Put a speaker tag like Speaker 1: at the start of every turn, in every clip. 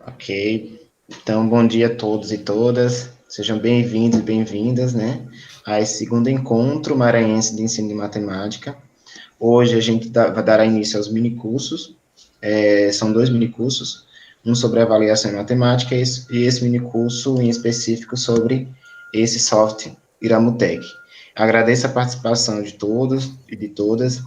Speaker 1: Ok. Então, bom dia a todos e todas. Sejam bem-vindos e bem-vindas, né, a esse segundo encontro maranhense de ensino de matemática. Hoje a gente vai dar início aos minicursos. São dois minicursos, um sobre avaliação em matemática e esse minicurso em específico sobre esse software Iramutec. Agradeço a participação de todos e de todas.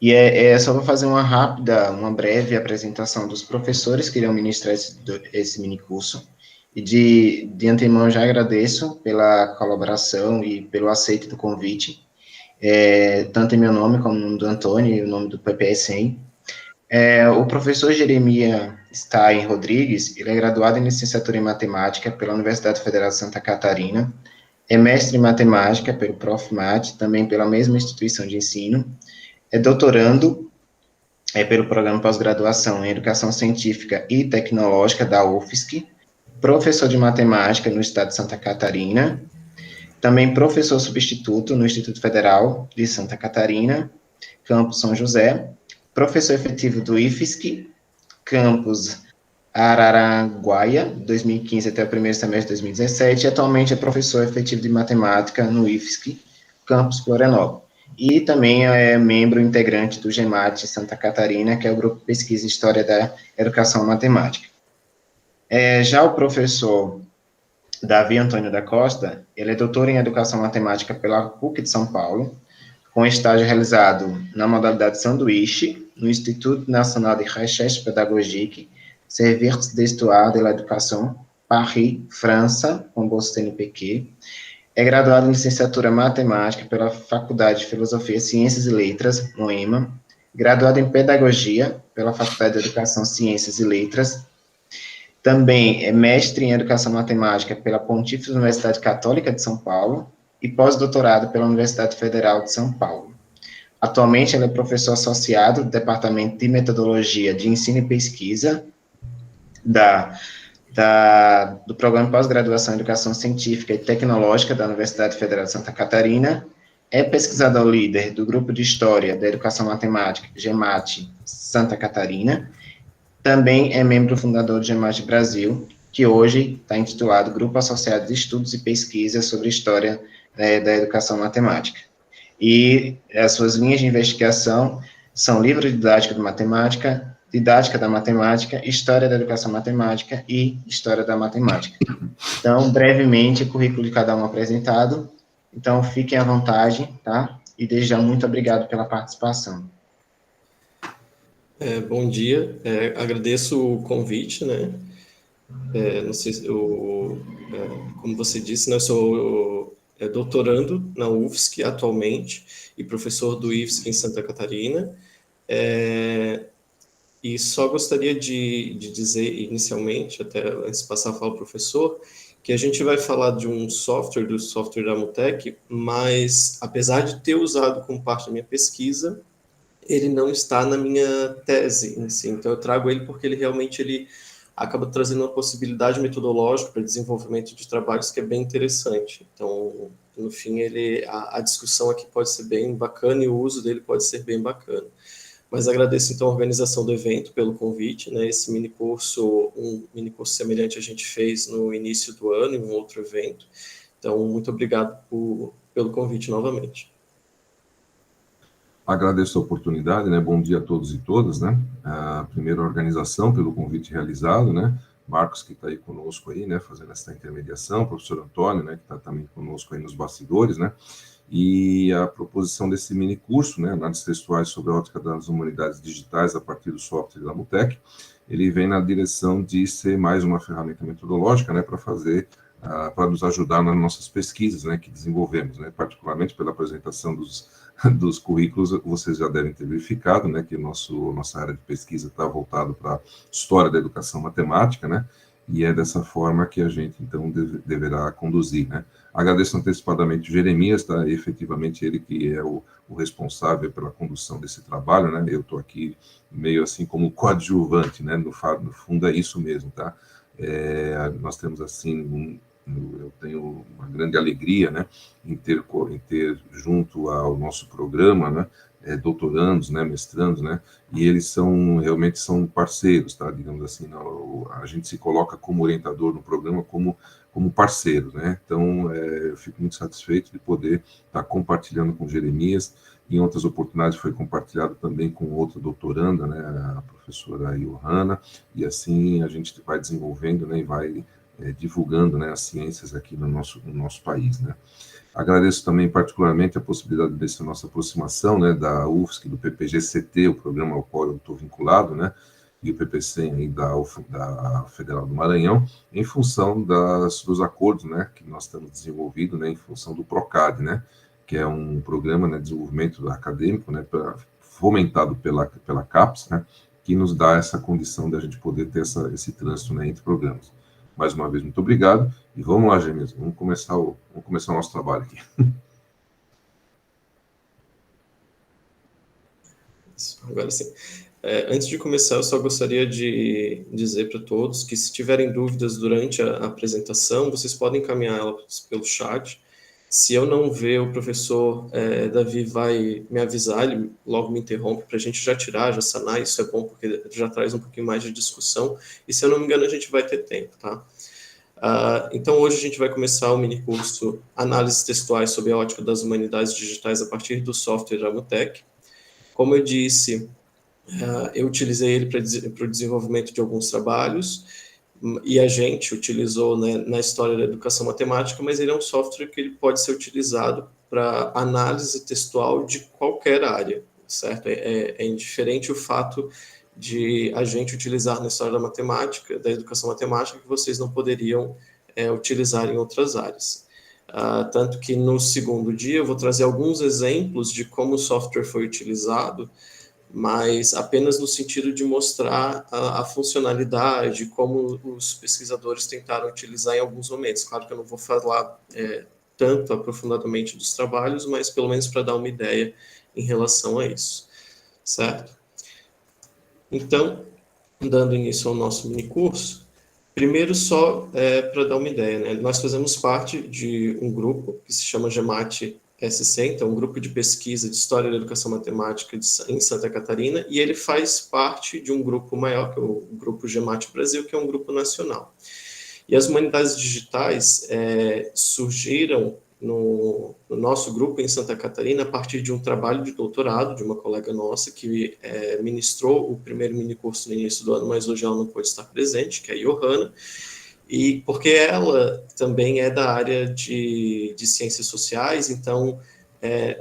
Speaker 1: E só vou fazer uma breve apresentação dos professores que irão ministrar esse mini curso. E de antemão já agradeço pela colaboração e pelo aceite do convite, tanto em meu nome como no nome do Antônio e o nome do PPSM. O professor Jeremias Stein Rodrigues, ele é graduado em licenciatura em matemática pela Universidade Federal de Santa Catarina, é mestre em matemática pelo ProfMat, também pela mesma instituição de ensino, é doutorando pelo programa pós-graduação em Educação Científica e Tecnológica da UFSC, professor de matemática no estado de Santa Catarina, também professor substituto no Instituto Federal de Santa Catarina, campus São José, professor efetivo do IFSC, campus Araranguaia, 2015 até o primeiro semestre de 2017, e atualmente é professor efetivo de matemática no IFSC, campus Florianópolis. E também é membro integrante do GEMAT Santa Catarina, que é o Grupo de Pesquisa e História da Educação Matemática. Já o professor Davi Antônio da Costa, ele é doutor em Educação Matemática pela PUC de São Paulo, com estágio realizado na modalidade sanduíche, no Instituto Nacional de Recherche Pédagogique, Services d'Histoire de l'Éducation, Paris, França, com bolsa CNPq. É graduado em licenciatura em matemática pela Faculdade de Filosofia, Ciências e Letras, MOEMA. Graduado em pedagogia pela Faculdade de Educação, Ciências e Letras. Também é mestre em educação matemática pela Pontifícia Universidade Católica de São Paulo e pós-doutorado pela Universidade Federal de São Paulo. Atualmente, ele é professor associado do Departamento de Metodologia de Ensino e Pesquisa do Programa Pós-Graduação em Educação Científica e Tecnológica da Universidade Federal de Santa Catarina, é pesquisador líder do Grupo de História da Educação Matemática, GEMAT Santa Catarina, também é membro fundador do GEMAT Brasil, que hoje está intitulado Grupo Associado de Estudos e Pesquisas sobre História da Educação Matemática. E as suas linhas de investigação são livro didático de matemática, didática da matemática, história da educação matemática e história da matemática. Então, brevemente, o currículo de cada um apresentado. Então, fiquem à vontade, tá? E desde já, muito obrigado pela participação.
Speaker 2: Bom dia, agradeço o convite, né? Não sei se como você disse, né, eu sou doutorando na UFSC atualmente e professor do IFSC em Santa Catarina. E só gostaria de dizer inicialmente, até antes de passar a falar ao professor, que a gente vai falar de um software, do software da Iramutec, mas apesar de ter usado como parte da minha pesquisa, ele não está na minha tese em si. Então eu trago ele porque ele acaba trazendo uma possibilidade metodológica para desenvolvimento de trabalhos que é bem interessante. Então, no fim, a discussão aqui pode ser bem bacana e o uso dele pode ser bem bacana. Mas agradeço, então, a organização do evento pelo convite, né? Esse um mini curso semelhante a gente fez no início do ano, em um outro evento. Então, muito obrigado pelo convite novamente.
Speaker 3: Agradeço a oportunidade, né? Bom dia a todos e todas, né? Primeiro, a organização pelo convite realizado, né? Marcos, que está aí conosco aí, né? Fazendo essa intermediação, o professor Antônio, né? Que está também conosco aí nos bastidores, né? E a proposição desse mini curso, né? Análises textuais sobre a ótica das humanidades digitais a partir do software da Iramutec, ele vem na direção de ser mais uma ferramenta metodológica, né? Para nos ajudar nas nossas pesquisas, né? Que desenvolvemos, né? Particularmente pela apresentação dos currículos, vocês já devem ter verificado, né, que nossa área de pesquisa está voltada para a história da educação matemática, né, e é dessa forma que a gente, então, deverá conduzir, né. Agradeço antecipadamente o Jeremias, tá, efetivamente ele que é o responsável pela condução desse trabalho, né, eu estou aqui meio assim como coadjuvante, né, no fundo é isso mesmo, tá. Nós temos, assim, eu tenho uma grande alegria, né, em ter junto ao nosso programa, né, doutorandos, né, mestrandos, né, e eles realmente são parceiros, tá, digamos assim, a gente se coloca como orientador no programa como parceiro, né, então eu fico muito satisfeito de poder estar compartilhando com Jeremias. Em outras oportunidades foi compartilhado também com outra doutoranda, né, a professora Johanna, e assim a gente vai desenvolvendo, né, e vai divulgando, né, as ciências aqui no nosso país, né. Agradeço também particularmente a possibilidade dessa nossa aproximação, né, da UFSC, do PPG-CT, o programa ao qual eu estou vinculado, né, e o PPC aí da Federal do Maranhão, em função dos acordos, né, que nós estamos desenvolvendo, né, em função do PROCAD, né, que é um programa, né, de desenvolvimento acadêmico, né, fomentado pela CAPES, né, que nos dá essa condição de a gente poder ter esse trânsito, né, entre programas. Mais uma vez, muito obrigado. E vamos lá, Gêmeos, vamos começar o nosso trabalho aqui.
Speaker 2: Agora sim. Antes de começar, eu só gostaria de dizer para todos que, se tiverem dúvidas durante a apresentação, vocês podem encaminhá-las pelo chat. Se eu não ver, o professor Davi vai me avisar, ele logo me interrompe para a gente já tirar, já sanar. Isso é bom porque já traz um pouquinho mais de discussão. E, se eu não me engano, a gente vai ter tempo, tá? Então, hoje a gente vai começar o minicurso Análises Textuais sob a Ótica das Humanidades Digitais a partir do software da Mutec. Como eu disse, eu utilizei ele para o desenvolvimento de alguns trabalhos, e a gente utilizou, né, na história da educação matemática, mas ele é um software que ele pode ser utilizado para análise textual de qualquer área, certo? É indiferente o fato de a gente utilizar na história da matemática, da educação matemática, que vocês não poderiam utilizar em outras áreas. Tanto que no segundo dia eu vou trazer alguns exemplos de como o software foi utilizado, mas apenas no sentido de mostrar a funcionalidade, como os pesquisadores tentaram utilizar em alguns momentos. Claro que eu não vou falar tanto aprofundadamente dos trabalhos, mas pelo menos para dar uma ideia em relação a isso, certo? Então, dando início ao nosso minicurso, primeiro só para dar uma ideia, né? Nós fazemos parte de um grupo que se chama GEMAT SC, então um grupo de pesquisa de História da Educação Matemática em Santa Catarina, e ele faz parte de um grupo maior, que é o Grupo GEMAT Brasil, que é um grupo nacional. E as humanidades digitais surgiram no nosso grupo em Santa Catarina a partir de um trabalho de doutorado de uma colega nossa que ministrou o primeiro minicurso no início do ano, mas hoje ela não pôde estar presente, que é a Johanna, e porque ela também é da área de ciências sociais, então,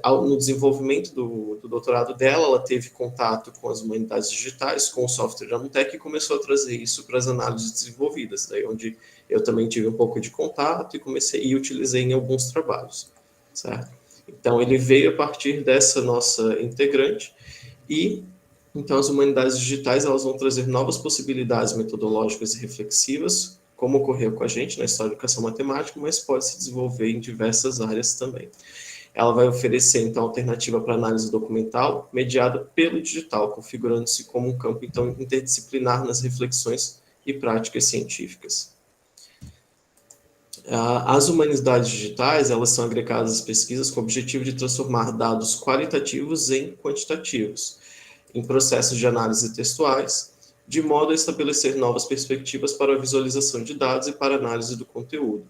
Speaker 2: no desenvolvimento do doutorado dela, ela teve contato com as humanidades digitais, com o software da Mutec, e começou a trazer isso para as análises desenvolvidas, daí onde eu também tive um pouco de contato e utilizei em alguns trabalhos, certo? Então, ele veio a partir dessa nossa integrante, e então as humanidades digitais elas vão trazer novas possibilidades metodológicas e reflexivas, como ocorreu com a gente na história da educação matemática, mas pode se desenvolver em diversas áreas também. Ela vai oferecer, então, alternativa para análise documental, mediada pelo digital, configurando-se como um campo, então, interdisciplinar nas reflexões e práticas científicas. As humanidades digitais, elas são agregadas às pesquisas com o objetivo de transformar dados qualitativos em quantitativos, em processos de análise textuais, de modo a estabelecer novas perspectivas para a visualização de dados e para a análise do conteúdo.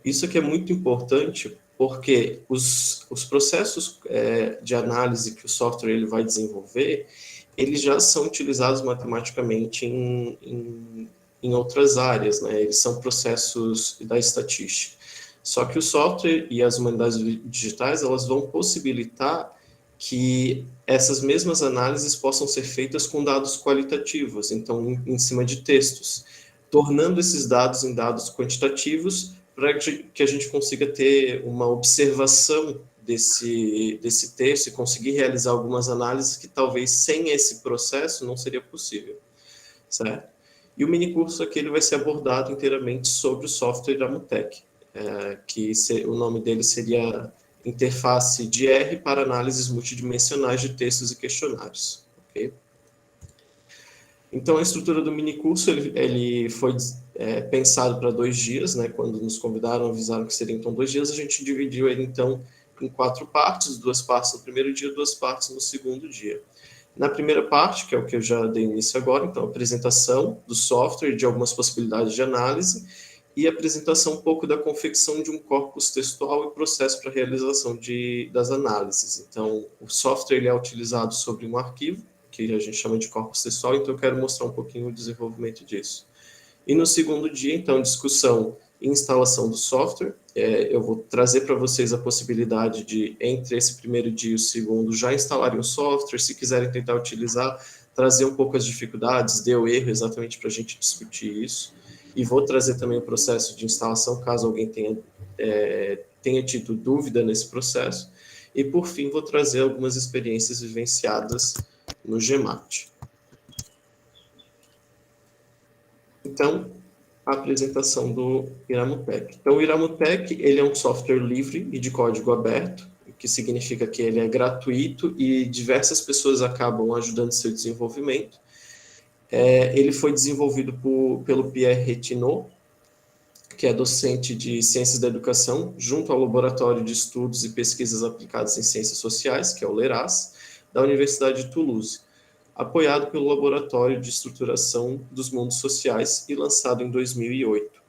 Speaker 2: Isso aqui é muito importante porque os processos de análise que o software ele vai desenvolver, eles já são utilizados matematicamente em outras áreas, né? Eles são processos da estatística. Só que o software e as humanidades digitais, elas vão possibilitar que essas mesmas análises possam ser feitas com dados qualitativos, então em cima de textos, tornando esses dados em dados quantitativos para que a gente consiga ter uma observação desse texto e conseguir realizar algumas análises que talvez sem esse processo não seria possível, certo? E o minicurso aqui ele vai ser abordado inteiramente sobre o software da Mutec, que o nome dele seria Interface de R para análises multidimensionais de textos e questionários. Okay? Então, a estrutura do minicurso ele foi pensado para 2 dias, né? Quando nos convidaram, avisaram que seriam então 2 dias, a gente dividiu ele então em 4 partes, 2 partes no primeiro dia, 2 partes no segundo dia. Na primeira parte, que é o que eu já dei início agora, então, apresentação do software, de algumas possibilidades de análise, e apresentação um pouco da confecção de um corpus textual e processo para realização das análises. Então, o software ele é utilizado sobre um arquivo, que a gente chama de corpus textual, então eu quero mostrar um pouquinho o desenvolvimento disso. E no segundo dia, então, discussão e instalação do software. Eu vou trazer para vocês a possibilidade de, entre esse primeiro dia e o segundo, já instalarem o software, se quiserem tentar utilizar, trazer um pouco as dificuldades, deu erro, exatamente para a gente discutir isso. E vou trazer também o processo de instalação, caso alguém tenha tido dúvida nesse processo. E, por fim, vou trazer algumas experiências vivenciadas no GEMAT. Então, a apresentação do Iramutec. Então, o Iramutec, ele é um software livre e de código aberto, o que significa que ele é gratuito e diversas pessoas acabam ajudando seu desenvolvimento. Ele foi desenvolvido pelo Pierre Retineau, que é docente de Ciências da Educação, junto ao Laboratório de Estudos e Pesquisas Aplicadas em Ciências Sociais, que é o LERAS, da Universidade de Toulouse, apoiado pelo Laboratório de Estruturação dos Mundos Sociais e lançado em 2008.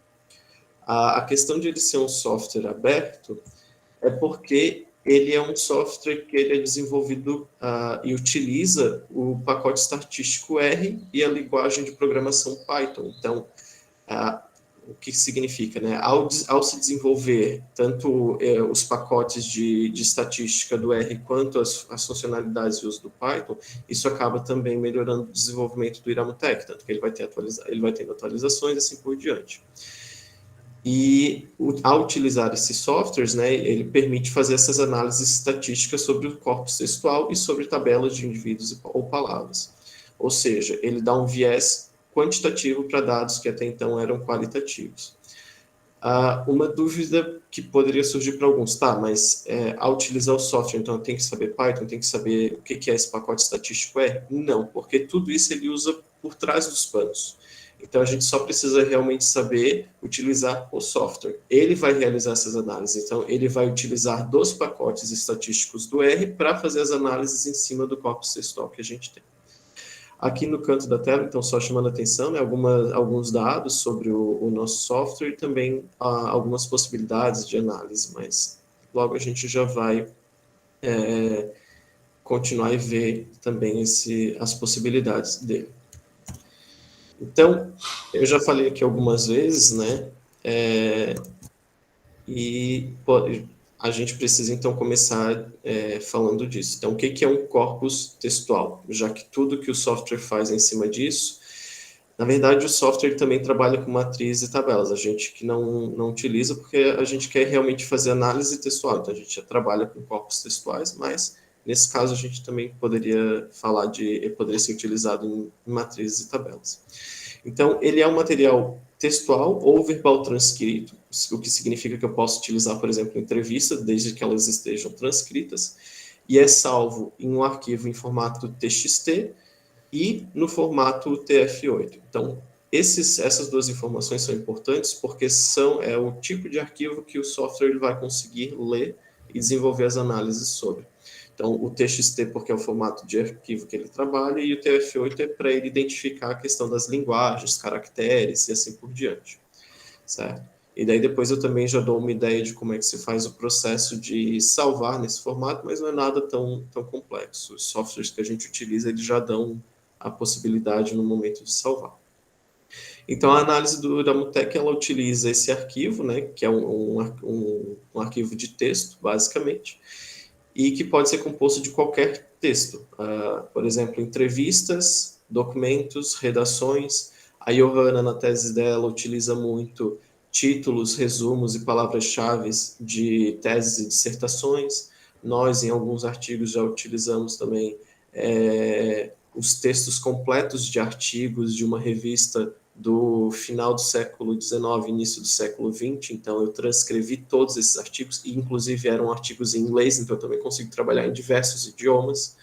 Speaker 2: A questão de ele ser um software aberto é porque ele é um software que ele é desenvolvido e utiliza o pacote estatístico R e a linguagem de programação Python. Então, o que significa, né? Ao se desenvolver tanto os pacotes de estatística do R quanto as funcionalidades de uso do Python, isso acaba também melhorando o desenvolvimento do Iramutec, tanto que ele vai tendo atualizações e assim por diante. E ao utilizar esses softwares, né, ele permite fazer essas análises estatísticas sobre o corpus textual e sobre tabelas de indivíduos ou palavras. Ou seja, ele dá um viés quantitativo para dados que até então eram qualitativos. Uma dúvida que poderia surgir para alguns, mas ao utilizar o software, então eu tenho que saber Python, tenho que saber o que é esse pacote estatístico R? Não, porque tudo isso ele usa por trás dos panos. Então a gente só precisa realmente saber utilizar o software. Ele vai realizar essas análises, então ele vai utilizar dos pacotes estatísticos do R para fazer as análises em cima do corpus textual que a gente tem. Aqui no canto da tela, então, só chamando a atenção, né, alguns dados sobre o nosso software e também algumas possibilidades de análise, mas logo a gente já vai continuar e ver também as possibilidades dele. Então, eu já falei aqui algumas vezes, né, a gente precisa, então, começar falando disso. Então, o que é um corpus textual? Já que tudo que o software faz é em cima disso, na verdade, o software também trabalha com matrizes e tabelas. A gente que não utiliza porque a gente quer realmente fazer análise textual. Então, a gente já trabalha com corpos textuais, mas, nesse caso, a gente também poderia falar poderia ser utilizado em matrizes e tabelas. Então, ele é um material textual ou verbal transcrito, o que significa que eu posso utilizar, por exemplo, entrevistas, desde que elas estejam transcritas, e é salvo em um arquivo em formato TXT e no formato TF8. Então, essas duas informações são importantes porque é o tipo de arquivo que o software ele vai conseguir ler e desenvolver as análises sobre. Então, o TXT porque é o formato de arquivo que ele trabalha e o TF8 é para ele identificar a questão das linguagens, caracteres e assim por diante, certo? E daí depois eu também já dou uma ideia de como é que se faz o processo de salvar nesse formato, mas não é nada tão complexo. Os softwares que a gente utiliza, eles já dão a possibilidade no momento de salvar. Então, a análise do Iramutec, ela utiliza esse arquivo, né, que é um arquivo de texto, basicamente, e que pode ser composto de qualquer texto. Por exemplo, entrevistas, documentos, redações. A Johanna, na tese dela, utiliza muito títulos, resumos e palavras-chave de teses e dissertações. Nós, em alguns artigos, já utilizamos também os textos completos de artigos de uma revista do final do século XIX, início do século XX, então eu transcrevi todos esses artigos, e inclusive eram artigos em inglês, então eu também consigo trabalhar em diversos idiomas.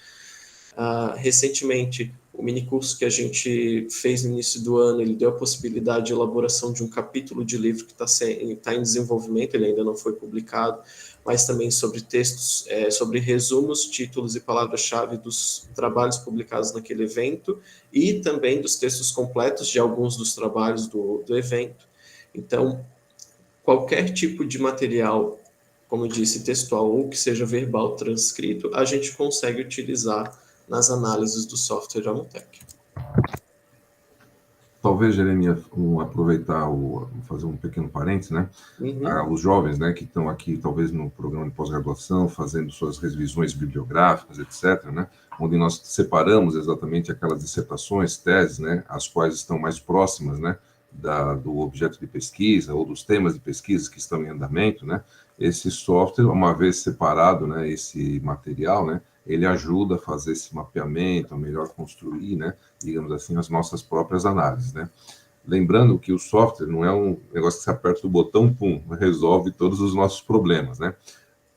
Speaker 2: Recentemente, o minicurso que a gente fez no início do ano, ele deu a possibilidade de elaboração de um capítulo de livro que está em desenvolvimento, ele ainda não foi publicado, mas também sobre textos, sobre resumos, títulos e palavras-chave dos trabalhos publicados naquele evento e também dos textos completos de alguns dos trabalhos do evento. Então, qualquer tipo de material, como eu disse, textual ou que seja verbal transcrito, a gente consegue utilizar nas análises do software da Mutec.
Speaker 3: Talvez, Jeremias, aproveitar, fazer um pequeno parênteses, né? Os jovens, né, que estão aqui, talvez no programa de pós-graduação, fazendo suas revisões bibliográficas, etc., né? Onde nós separamos exatamente aquelas dissertações, teses, né, as quais estão mais próximas, né, do objeto de pesquisa ou dos temas de pesquisa que estão em andamento, né? Esse software, uma vez separado, né, esse material, né, ele ajuda a fazer esse mapeamento, a melhor construir, né, digamos assim, as nossas próprias análises, né? Lembrando que o software não é um negócio que você aperta o botão, pum, resolve todos os nossos problemas, né?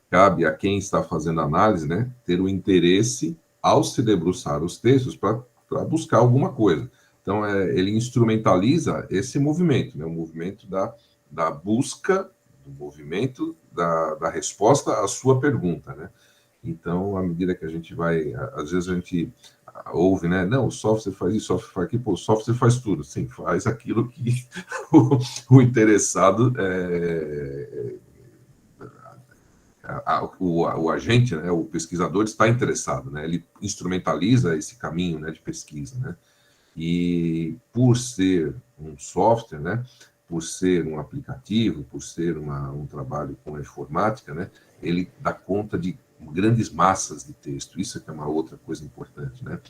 Speaker 3: Cabe a quem está fazendo a análise, né, ter o interesse ao se debruçar os textos para buscar alguma coisa. Então, ele instrumentaliza esse movimento, né, o movimento da busca, do movimento da resposta à sua pergunta, né? Então, à medida que a gente vai, às vezes a gente ouve, né? Não, o software faz isso, o software faz aquilo, pô, o software faz tudo. Sim, faz aquilo que o interessado, o agente, né, o pesquisador está interessado, né? Ele instrumentaliza esse caminho, né, de pesquisa, né? E por ser um software, né, por ser um aplicativo, por ser um trabalho com a informática, né, ele dá conta de grandes massas de texto. Isso é uma outra coisa importante, né?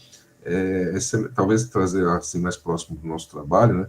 Speaker 3: Talvez trazer assim mais próximo do nosso trabalho, né?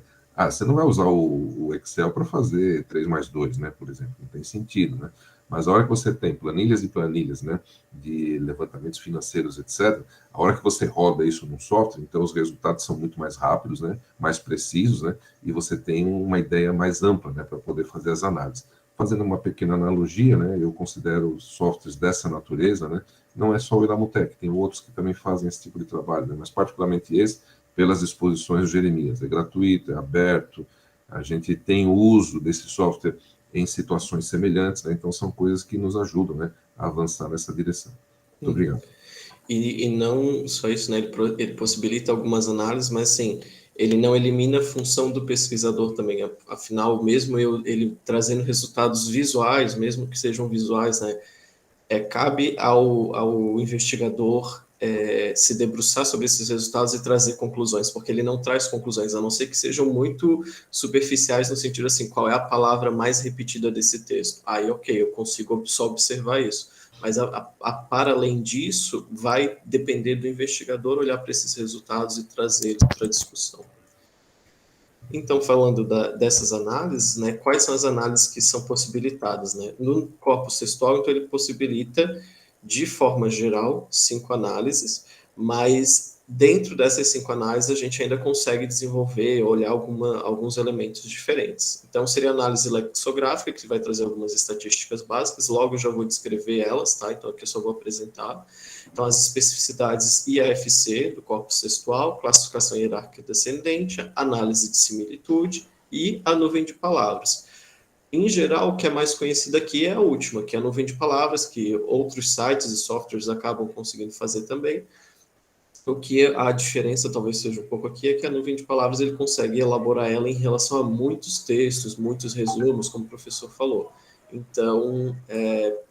Speaker 3: Você não vai usar o Excel para fazer 3 mais 2, né, por exemplo, não tem sentido, né? Mas a hora que você tem planilhas e planilhas, né, de levantamentos financeiros, etc., a hora que você roda isso num software, então os resultados são muito mais rápidos, né, mais precisos, né, e você tem uma ideia mais ampla, né, para poder fazer as análises. Fazendo uma pequena analogia, né, eu considero softwares dessa natureza, né, não é só o Iramutec, tem outros que também fazem esse tipo de trabalho, né, mas particularmente esse, pelas exposições do Jeremias. É gratuito, é aberto, a gente tem o uso desse software em situações semelhantes, né, então são coisas que nos ajudam, né, a avançar nessa direção. Muito obrigado.
Speaker 2: E não só isso, né, ele possibilita algumas análises, mas assim, ele não elimina a função do pesquisador também. Afinal, mesmo ele trazendo resultados visuais, mesmo que sejam visuais, né, cabe ao investigador se debruçar sobre esses resultados e trazer conclusões, porque ele não traz conclusões, a não ser que sejam muito superficiais no sentido assim, qual é a palavra mais repetida desse texto? Aí, ok, eu consigo só observar isso. Mas para além disso, vai depender do investigador olhar para esses resultados e trazê-los para a discussão. Então, falando dessas análises, né, quais são as análises que são possibilitadas? Né? No corpus textual, então, ele possibilita, de forma geral, 5 análises, mas dentro dessas 5 análises, a gente ainda consegue desenvolver, olhar alguns elementos diferentes. Então, seria a análise lexicográfica, que vai trazer algumas estatísticas básicas, logo eu já vou descrever elas, tá? Então, aqui eu só vou apresentar. Então, as especificidades IAFC do corpus textual, classificação hierárquica descendente, análise de similitude e a nuvem de palavras. Em geral, o que é mais conhecido aqui é a última, que é a nuvem de palavras, que outros sites e softwares acabam conseguindo fazer também. O que a diferença talvez seja um pouco aqui é que a nuvem de palavras ele consegue elaborar ela em relação a muitos textos, muitos resumos, como o professor falou. Então,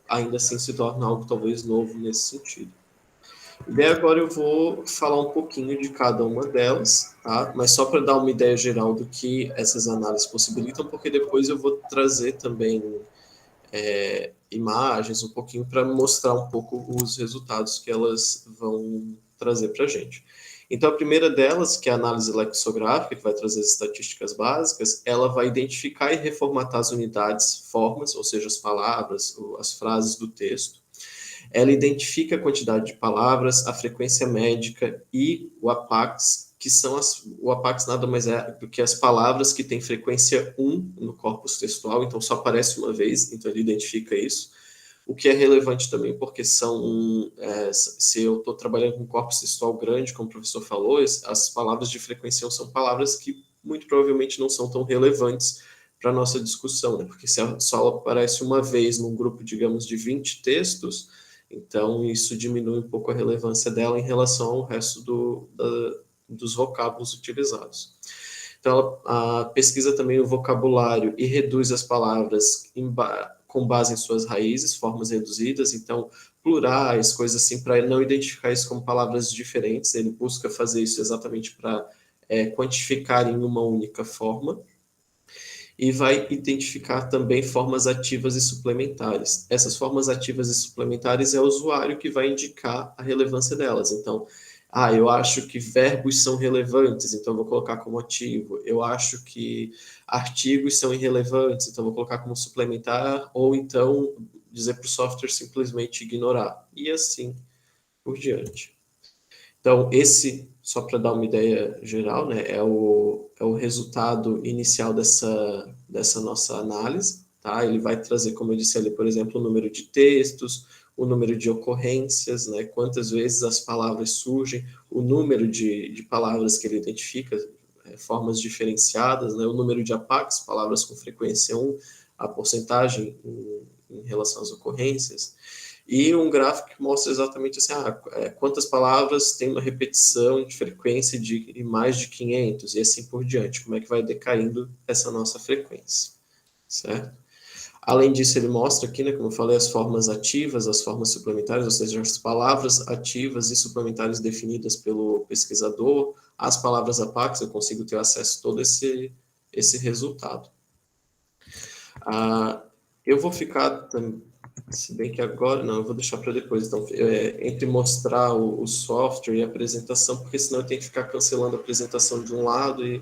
Speaker 2: ainda assim se torna algo talvez novo nesse sentido. E daí agora eu vou falar um pouquinho de cada uma delas, tá? Mas só para dar uma ideia geral do que essas análises possibilitam, porque depois eu vou trazer também imagens um pouquinho para mostrar um pouco os resultados que elas vão trazer para a gente. Então, a primeira delas, que é a análise lexicográfica, que vai trazer as estatísticas básicas, ela vai identificar e reformatar as unidades, formas, ou seja, as palavras, as frases do texto. Ela identifica a quantidade de palavras, a frequência médica e o apax, que são o apax nada mais é do que as palavras que têm frequência 1 no corpus textual, então só aparece uma vez, então ele identifica isso. O que é relevante também, porque se eu estou trabalhando com um corpus textual grande, como o professor falou, as palavras de frequência 1 são palavras que muito provavelmente não são tão relevantes para a nossa discussão, né? Porque se só ela aparece uma vez num grupo, digamos, de 20 textos, então isso diminui um pouco a relevância dela em relação ao resto dos vocábulos utilizados. Então, ela pesquisa também o vocabulário e reduz as palavras com base em suas raízes, formas reduzidas, então plurais, coisas assim, para não identificar isso como palavras diferentes. Ele busca fazer isso exatamente para quantificar em uma única forma. E vai identificar também formas ativas e suplementares. Essas formas ativas e suplementares é o usuário que vai indicar a relevância delas. Então, eu acho que verbos são relevantes, então vou colocar como ativo. Eu acho que artigos são irrelevantes, então vou colocar como suplementar, ou então dizer para o software simplesmente ignorar. E assim por diante. Então, esse, só para dar uma ideia geral, né, é o resultado inicial dessa nossa análise. Tá? Ele vai trazer, como eu disse ali, por exemplo, o número de textos, o número de ocorrências, né, quantas vezes as palavras surgem, o número de palavras que ele identifica, formas diferenciadas, né, o número de APACs, palavras com frequência 1, a porcentagem em relação às ocorrências, e um gráfico que mostra exatamente assim, quantas palavras tem uma repetição de frequência de mais de 500, e assim por diante, como é que vai decaindo essa nossa frequência, certo? Além disso, ele mostra aqui, né, como eu falei, as formas ativas, as formas suplementares, ou seja, as palavras ativas e suplementares definidas pelo pesquisador, as palavras APACs, eu consigo ter acesso a todo esse resultado. Eu vou ficar, se bem que agora, não, eu vou deixar para depois, então, entre mostrar o software e a apresentação, porque senão eu tenho que ficar cancelando a apresentação de um lado e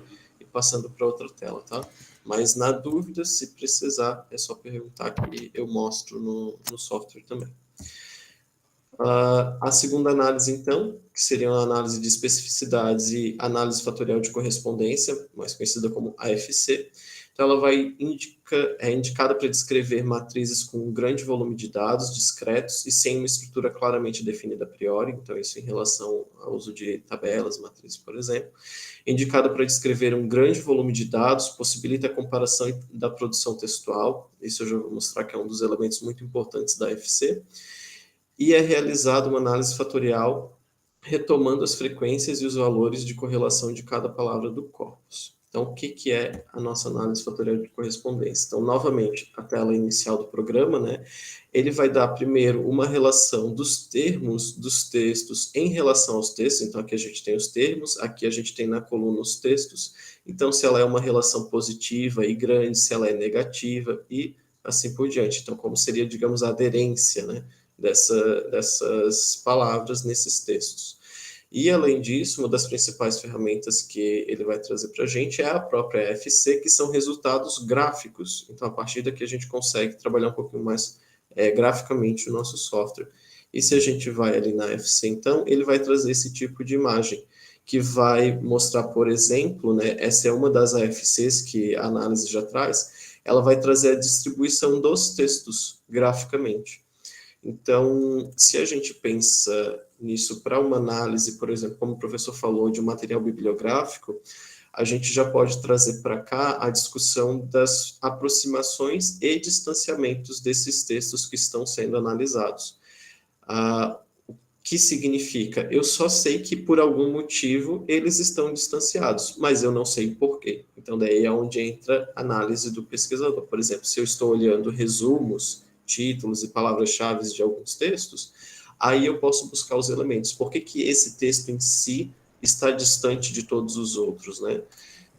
Speaker 2: passando para outra tela, tá? Mas, na dúvida, se precisar, é só perguntar que eu mostro no software também. A segunda análise, então, que seria uma análise de especificidades e análise fatorial de correspondência, mais conhecida como AFC. Então, ela é indicada para descrever matrizes com um grande volume de dados discretos e sem uma estrutura claramente definida a priori, então isso em relação ao uso de tabelas, matrizes, por exemplo. Indicada para descrever um grande volume de dados, possibilita a comparação da produção textual, isso eu já vou mostrar que é um dos elementos muito importantes da AFC, e é realizada uma análise fatorial retomando as frequências e os valores de correlação de cada palavra do corpus. Então, o que é a nossa análise fatorial de correspondência? Então, novamente, a tela inicial do programa, né? Ele vai dar primeiro uma relação dos termos dos textos em relação aos textos. Então, aqui a gente tem os termos, aqui a gente tem na coluna os textos. Então, se ela é uma relação positiva e grande, se ela é negativa e assim por diante. Então, como seria, digamos, a aderência, né, dessas palavras nesses textos. E, além disso, uma das principais ferramentas que ele vai trazer para a gente é a própria AFC, que são resultados gráficos. Então, a partir daqui a gente consegue trabalhar um pouquinho mais graficamente o nosso software. E se a gente vai ali na AFC, então, ele vai trazer esse tipo de imagem, que vai mostrar, por exemplo, né, essa é uma das AFCs que a análise já traz, ela vai trazer a distribuição dos textos graficamente. Então, se a gente pensa nisso para uma análise, por exemplo, como o professor falou, de um material bibliográfico, a gente já pode trazer para cá a discussão das aproximações e distanciamentos desses textos que estão sendo analisados. O que significa? Eu só sei que, por algum motivo, eles estão distanciados, mas eu não sei por quê. Então, daí é onde entra a análise do pesquisador. Por exemplo, se eu estou olhando resumos, títulos e palavras-chave de alguns textos, aí eu posso buscar os elementos. Por que esse texto em si está distante de todos os outros, né?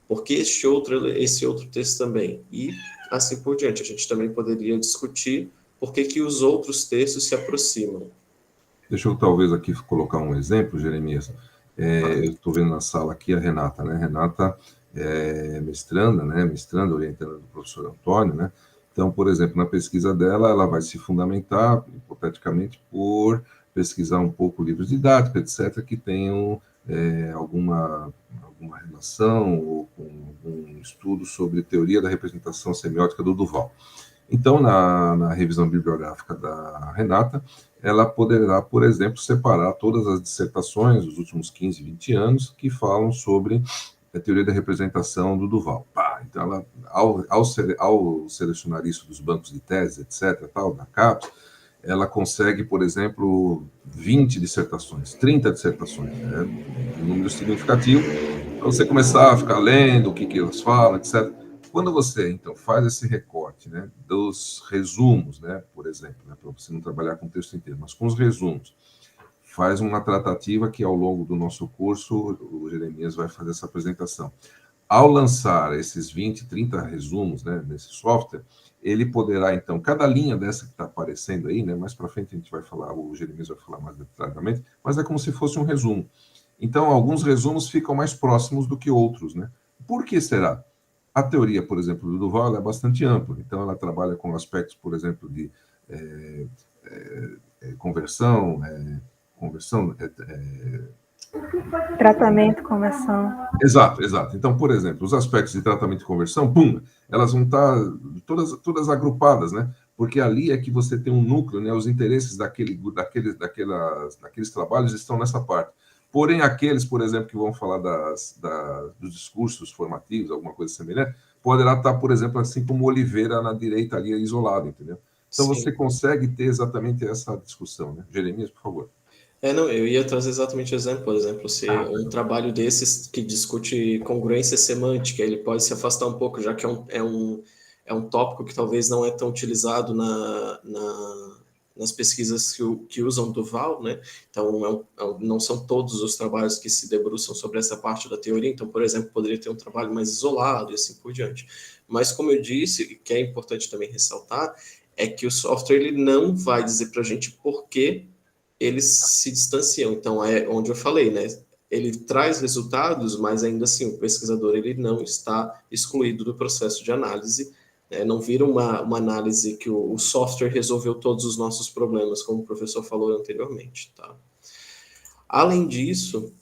Speaker 2: Por que esse outro texto também? E assim por diante. A gente também poderia discutir por que os outros textos se aproximam.
Speaker 3: Deixa eu talvez aqui colocar um exemplo, Jeremias. Eu estou vendo na sala aqui a Renata, né? Renata é mestranda, né? Mestranda orientando do professor Antônio, né? Então, por exemplo, na pesquisa dela, ela vai se fundamentar, hipoteticamente, por pesquisar um pouco livros didáticos, etc., que tenham alguma relação ou com um estudo sobre teoria da representação semiótica do Duval. Então, na revisão bibliográfica da Renata, ela poderá, por exemplo, separar todas as dissertações dos últimos 15, 20 anos que falam sobre é a teoria da representação do Duval. Pá, então, ela, ao selecionar isso dos bancos de tese, etc., tal, da CAPES, ela consegue, por exemplo, 20 dissertações, 30 dissertações, né? Um número significativo, para você começar a ficar lendo o que elas falam, etc. Quando você, então, faz esse recorte, né, dos resumos, né, por exemplo, né, para você não trabalhar com o texto inteiro, mas com os resumos, faz uma tratativa que, ao longo do nosso curso, o Jeremias vai fazer essa apresentação. Ao lançar esses 20, 30 resumos, né, nesse software, ele poderá, então, cada linha dessa que está aparecendo aí, né, mais para frente a gente vai falar, o Jeremias vai falar mais detalhadamente, mas é como se fosse um resumo. Então, alguns resumos ficam mais próximos do que outros, né? Por que será? A teoria, por exemplo, do Duval é bastante ampla, então ela trabalha com aspectos, por exemplo, de conversão,
Speaker 4: Tratamento, conversão.
Speaker 3: Exato, exato. Então, por exemplo, os aspectos de tratamento e conversão, pum, elas vão estar todas agrupadas, né? Porque ali é que você tem um núcleo, né? Os interesses daqueles trabalhos estão nessa parte. Porém, aqueles, por exemplo, que vão falar dos discursos formativos, alguma coisa semelhante, poderá estar, por exemplo, assim como Oliveira na direita ali, isolado, entendeu? Então,
Speaker 2: Sim.
Speaker 3: você consegue ter exatamente essa discussão, né? Jeremias, por favor.
Speaker 2: Não, eu ia trazer exatamente o exemplo, por exemplo, se um trabalho desses que discute congruência semântica, ele pode se afastar um pouco, já que é um tópico que talvez não é tão utilizado nas pesquisas que usam Duval, né? Então, não são todos os trabalhos que se debruçam sobre essa parte da teoria, então, por exemplo, poderia ter um trabalho mais isolado e assim por diante. Mas, como eu disse, que é importante também ressaltar, é que o software ele não vai dizer para a gente por que eles se distanciam. Então, é onde eu falei, né? Ele traz resultados, mas ainda assim, o pesquisador ele não está excluído do processo de análise, né? Não vira uma análise que o software resolveu todos os nossos problemas, como o professor falou anteriormente, tá? Além disso,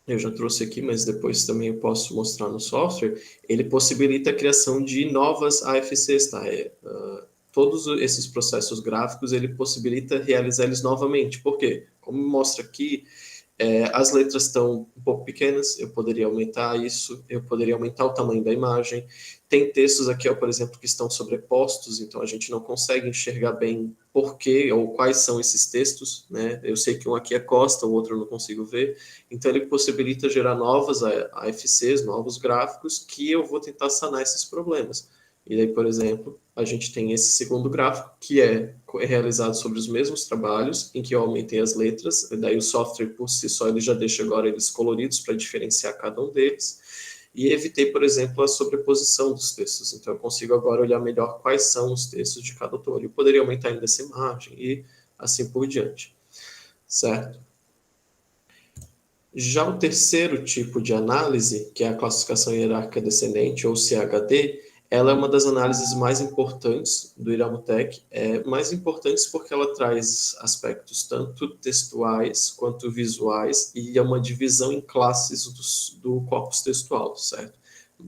Speaker 2: eu já trouxe aqui, mas depois também eu posso mostrar no software, ele possibilita a criação de novas AFCs, tá? Todos esses processos gráficos, ele possibilita realizar eles novamente. Por quê? Como mostra aqui, as letras estão um pouco pequenas, eu poderia aumentar isso, eu poderia aumentar o tamanho da imagem. Tem textos aqui, ó, por exemplo, que estão sobrepostos, então a gente não consegue enxergar bem por quê ou quais são esses textos, né? Eu sei que um aqui é Costa, o outro eu não consigo ver. Então ele possibilita gerar novas AFCs, novos gráficos, que eu vou tentar sanar esses problemas. E daí, por exemplo, a gente tem esse segundo gráfico, que é realizado sobre os mesmos trabalhos, em que eu aumentei as letras, e daí o software, por si só, ele já deixa agora eles coloridos para diferenciar cada um deles, e evitei, por exemplo, a sobreposição dos textos. Então, eu consigo agora olhar melhor quais são os textos de cada autor. Eu poderia aumentar ainda essa imagem, e assim por diante. Certo? Já o terceiro tipo de análise, que é a classificação hierárquica descendente, ou CHD, ela é uma das análises mais importantes do Iramutec, mais importantes porque ela traz aspectos tanto textuais quanto visuais e é uma divisão em classes do corpus textual, certo?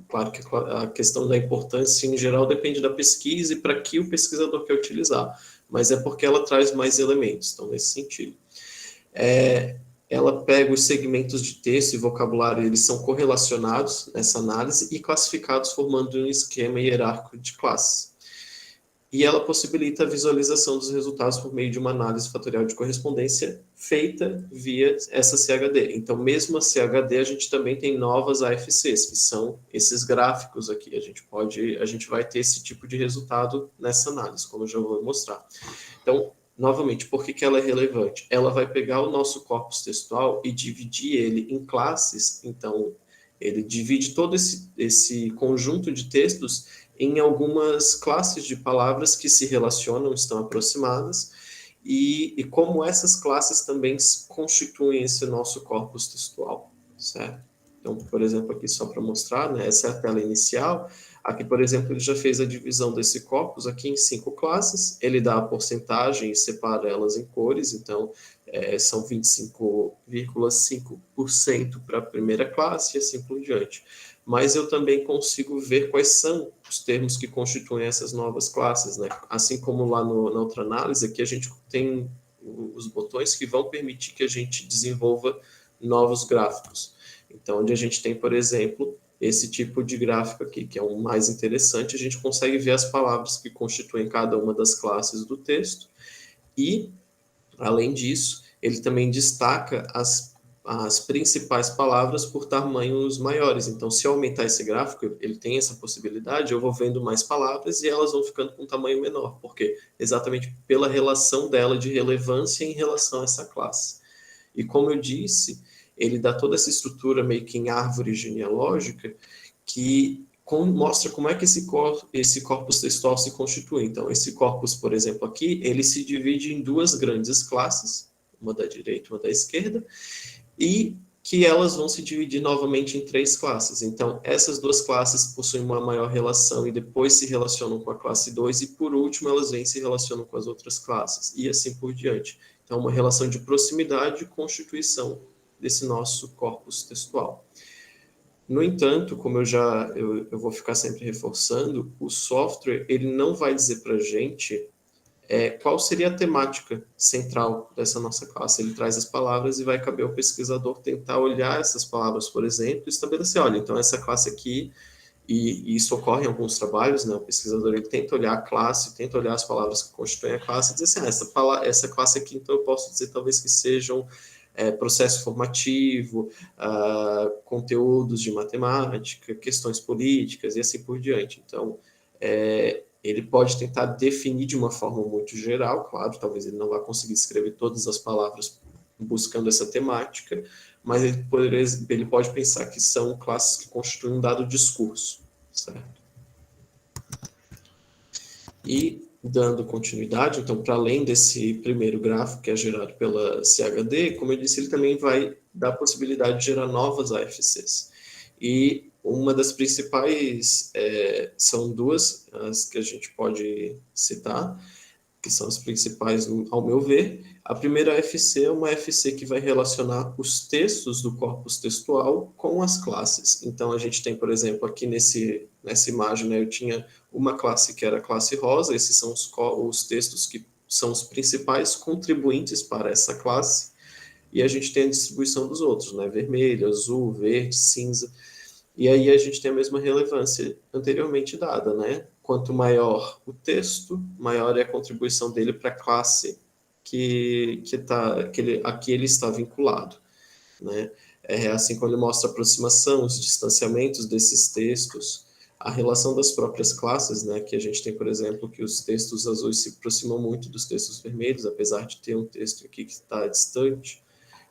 Speaker 2: Claro que a questão da importância, em geral, depende da pesquisa e para que o pesquisador quer utilizar, mas é porque ela traz mais elementos, então, nesse sentido. Ela pega os segmentos de texto e vocabulário, eles são correlacionados nessa análise e classificados formando um esquema hierárquico de classes. E ela possibilita a visualização dos resultados por meio de uma análise fatorial de correspondência feita via essa CHD. Então, mesmo a CHD, a gente também tem novas AFCs, que são esses gráficos aqui. A gente vai ter esse tipo de resultado nessa análise, como eu já vou mostrar. Então, novamente, por que ela é relevante? Ela vai pegar o nosso corpus textual e dividir ele em classes. Então, ele divide todo esse conjunto de textos em algumas classes de palavras que se relacionam, estão aproximadas, e como essas classes também constituem esse nosso corpus textual, certo? Então, por exemplo, aqui só para mostrar, né, essa é a tela inicial. Aqui, por exemplo, ele já fez a divisão desse corpus aqui em 5 classes, ele dá a porcentagem e separa elas em cores, então são 25,5% para a primeira classe e assim por diante. Mas eu também consigo ver quais são os termos que constituem essas novas classes, né? Assim como lá na outra análise, aqui a gente tem os botões que vão permitir que a gente desenvolva novos gráficos. Então, onde a gente tem, por exemplo, esse tipo de gráfico aqui, que é o mais interessante. A gente consegue ver as palavras que constituem cada uma das classes do texto e, além disso, ele também destaca as principais palavras por tamanhos maiores. Então, se eu aumentar esse gráfico, ele tem essa possibilidade, eu vou vendo mais palavras e elas vão ficando com um tamanho menor, porque exatamente pela relação dela de relevância em relação a essa classe. E como eu disse, ele dá toda essa estrutura meio que em árvore genealógica que mostra como é que esse corpus textual se constitui. Então, esse corpus, por exemplo, aqui, ele se divide em duas grandes classes, uma da direita e uma da esquerda, e que elas vão se dividir novamente em três classes. Então, essas duas classes possuem uma maior relação e depois se relacionam com a classe 2, e por último elas vêm e se relacionam com as outras classes, e assim por diante. Então, uma relação de proximidade e constituição desse nosso corpus textual. No entanto, como eu vou ficar sempre reforçando, o software ele não vai dizer para a gente qual seria a temática central dessa nossa classe. Ele traz as palavras e vai caber ao pesquisador tentar olhar essas palavras, por exemplo, e estabelecer, olha, então essa classe aqui, e isso ocorre em alguns trabalhos, né, o pesquisador ele tenta olhar a classe, tenta olhar as palavras que constituem a classe e dizer assim, essa classe aqui, então eu posso dizer talvez que sejam processo formativo, conteúdos de matemática, questões políticas e assim por diante. Então, ele pode tentar definir de uma forma muito geral, claro, talvez ele não vá conseguir escrever todas as palavras buscando essa temática, mas ele pode pensar que são classes que constituem um dado discurso, certo? E, dando continuidade, então, para além desse primeiro gráfico que é gerado pela CHD, como eu disse, ele também vai dar a possibilidade de gerar novas AFCs. E uma das principais, são duas, as que a gente pode citar, que são as principais, ao meu ver. A primeira AFC é uma AFC que vai relacionar os textos do corpus textual com as classes. Então, a gente tem, por exemplo, aqui nessa imagem, né, eu tinha uma classe que era a classe rosa, esses são os textos que são os principais contribuintes para essa classe, e a gente tem a distribuição dos outros, né, vermelho, azul, verde, cinza. E aí a gente tem a mesma relevância anteriormente dada, né? Quanto maior o texto, maior é a contribuição dele para a classe a que ele está vinculado, né? Assim como ele mostra a aproximação, os distanciamentos desses textos, a relação das próprias classes, né? Que a gente tem, por exemplo, que os textos azuis se aproximam muito dos textos vermelhos, apesar de ter um texto aqui que está distante.